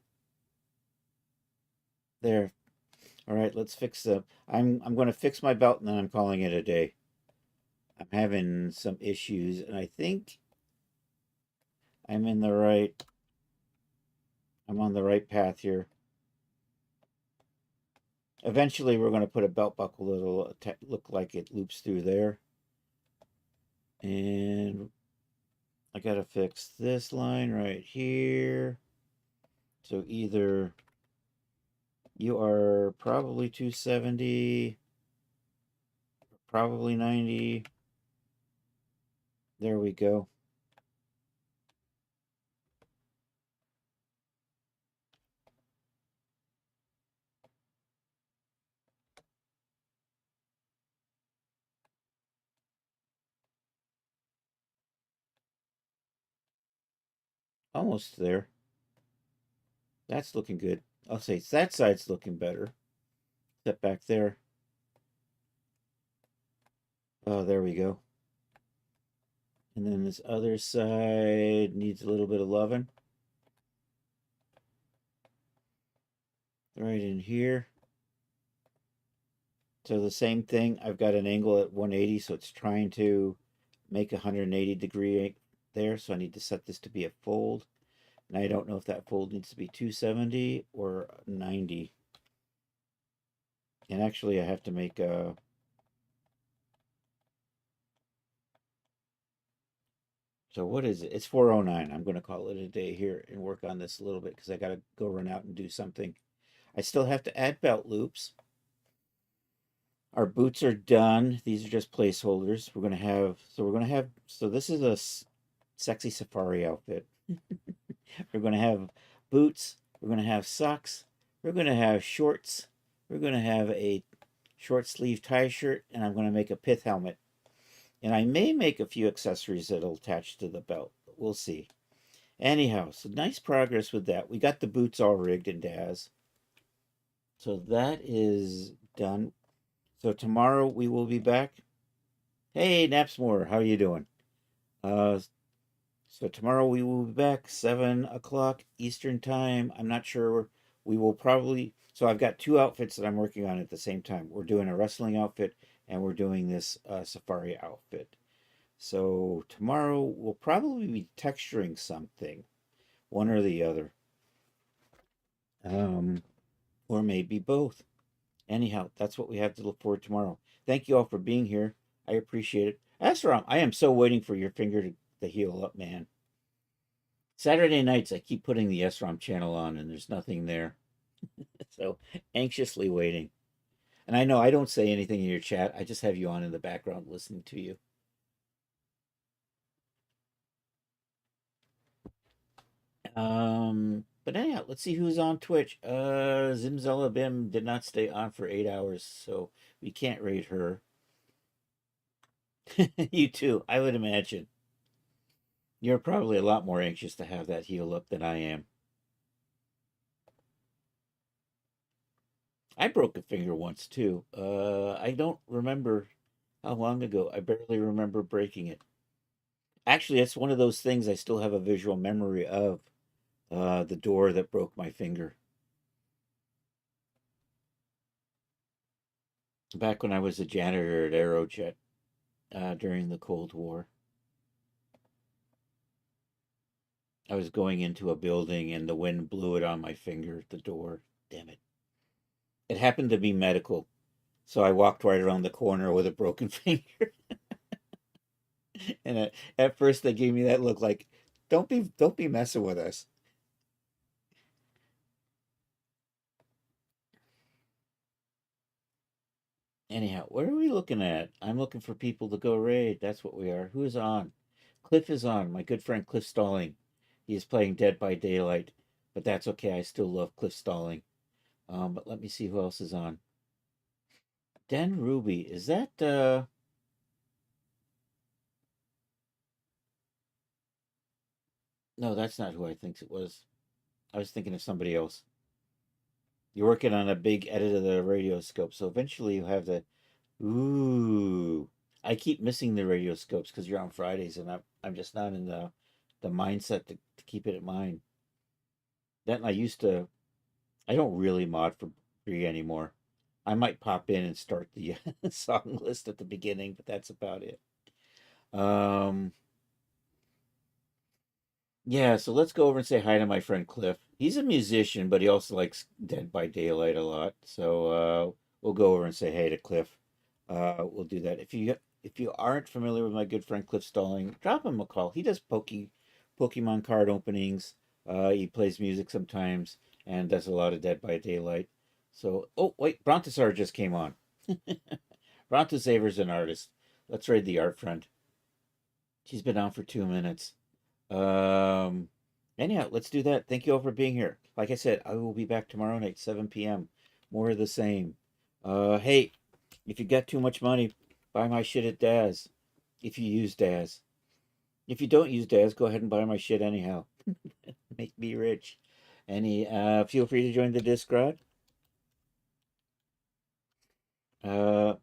There. All right, let's fix the... I'm going to fix my belt and then I'm calling it a day. I'm having some issues and I think I'm in the right I'm on the right path here. Eventually, we're going to put a belt buckle that'll look like it loops through there. And I got to fix this line right here. So either you are probably 270, probably 90. There we go. Almost there. That's looking good. I'll say that side's looking better. Step back there. Oh, there we go. And then this other side needs a little bit of loving. Right in here. So the same thing, I've got an angle at 180, so it's trying to make a 180-degree there. So I need to set this to be a fold. And I don't know if that fold needs to be 270 or 90. And actually, I have to make a... So what is it? It's 409. I'm going to call it a day here and work on this a little bit because I got to go run out and do something. I still have to add belt loops. Our boots are done. These are just placeholders. We're going to have, so this is a sexy safari outfit. We're going to have boots. We're going to have socks. We're going to have shorts. We're going to have a short sleeve tie shirt, and I'm going to make a pith helmet. And I may make a few accessories that'll attach to the belt. We'll see. Anyhow, so nice progress with that. We got the boots all rigged in Daz. So that is done. So tomorrow we will be back. Hey, Napsmore, how are you doing? So tomorrow we will be back 7 o'clock Eastern time. I'm not sure. We will probably. So I've got two outfits that I'm working on at the same time. We're doing a wrestling outfit and we're doing this safari outfit. So tomorrow we'll probably be texturing something, one or the other, or maybe both. Anyhow, that's what we have to look forward to tomorrow. Thank you all for being here. I appreciate it. Esram, I am so waiting for your finger to heal up, man. Saturday nights, I keep putting the SROM channel on and there's nothing there. So anxiously waiting. And I know I don't say anything in your chat. I just have you on in the background listening to you. But anyhow, let's see who's on Twitch. Zimzella Bim did not stay on for 8 hours, so we can't rate her. You too, I would imagine. You're probably a lot more anxious to have that heal up than I am. I broke a finger once too. I don't remember how long ago. I barely remember breaking it. Actually, it's one of those things I still have a visual memory of. The door that broke my finger. Back when I was a janitor at Aerojet during the Cold War. I was going into a building and the wind blew it on my finger, the door. Damn it. It happened to be medical. So I walked right around the corner with a broken finger. And at first they gave me that look like, don't be messing with us. Anyhow, what are we looking at? I'm looking for people to go raid. That's what we are. Who is on? Cliff is on. My good friend Cliff Stalling. He is playing Dead by Daylight, but that's okay. I still love Cliff Stalling. But let me see who else is on. Den Ruby. Is that No, that's not who I think it was. I was thinking of somebody else. You're working on a big edit of the radioscope, so eventually you have the ooh. I keep missing the radioscopes because you're on Fridays, and I'm just not in the mindset to keep it in mind. That I used to. I don't really mod for Bree anymore. I might pop in and start the song list at the beginning, but that's about it. Yeah, so let's go over and say hi to my friend Cliff. He's a musician, but he also likes Dead by Daylight a lot. So we'll go over and say hey to Cliff. We'll do that. If you aren't familiar with my good friend Cliff Stalling, drop him a call. He does Pokemon card openings. He plays music sometimes and does a lot of Dead by Daylight. So, oh wait, Brontosaur just came on. Brontosaver's an artist. Let's raid the art friend. She's been on for 2 minutes. Um, Anyhow, let's do that. Thank you all for being here. Like I said, I will be back tomorrow night, 7 p.m. More of the same. Hey, if you got too much money, buy my shit at Daz. If you use Daz. If you don't use Daz, go ahead and buy my shit anyhow. Make me rich. Feel free to join the Discord. Uh,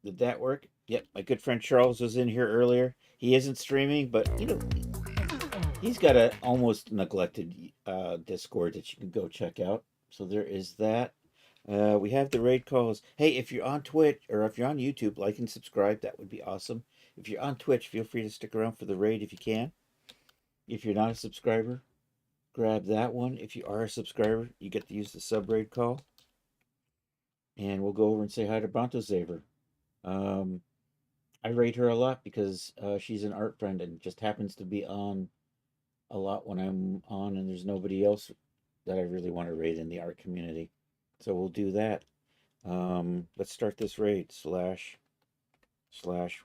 did that work? Yep, my good friend Charles was in here earlier. He isn't streaming, but he's got a almost neglected Discord that you can go check out. So there is that. We have the raid calls. Hey, if you're on Twitch or if you're on YouTube, like and subscribe. That would be awesome. If you're on Twitch, feel free to stick around for the raid if you can. If you're not a subscriber, grab that one. If you are a subscriber, you get to use the sub raid call. And we'll go over and say hi to Brontosaver. I rate her a lot because she's an art friend and just happens to be on a lot when I'm on and there's nobody else that I really want to raid in the art community. So we'll do that. Let's start this raid. /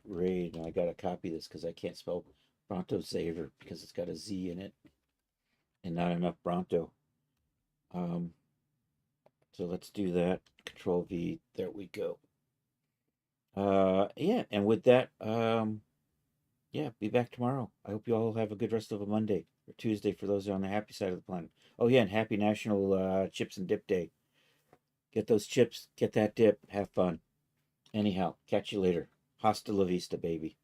raid. And I gotta copy this because I can't spell Brontosaver because it's got a Z in it and not enough Bronto. So let's do that. Control V. There we go. Yeah, and with that, yeah, be back tomorrow. I hope you all have a good rest of a Monday or Tuesday for those on the happy side of the planet. Oh yeah, and happy National Chips and Dip Day. Get those chips, get that dip, have fun. Anyhow, catch you later. Hasta la vista, baby.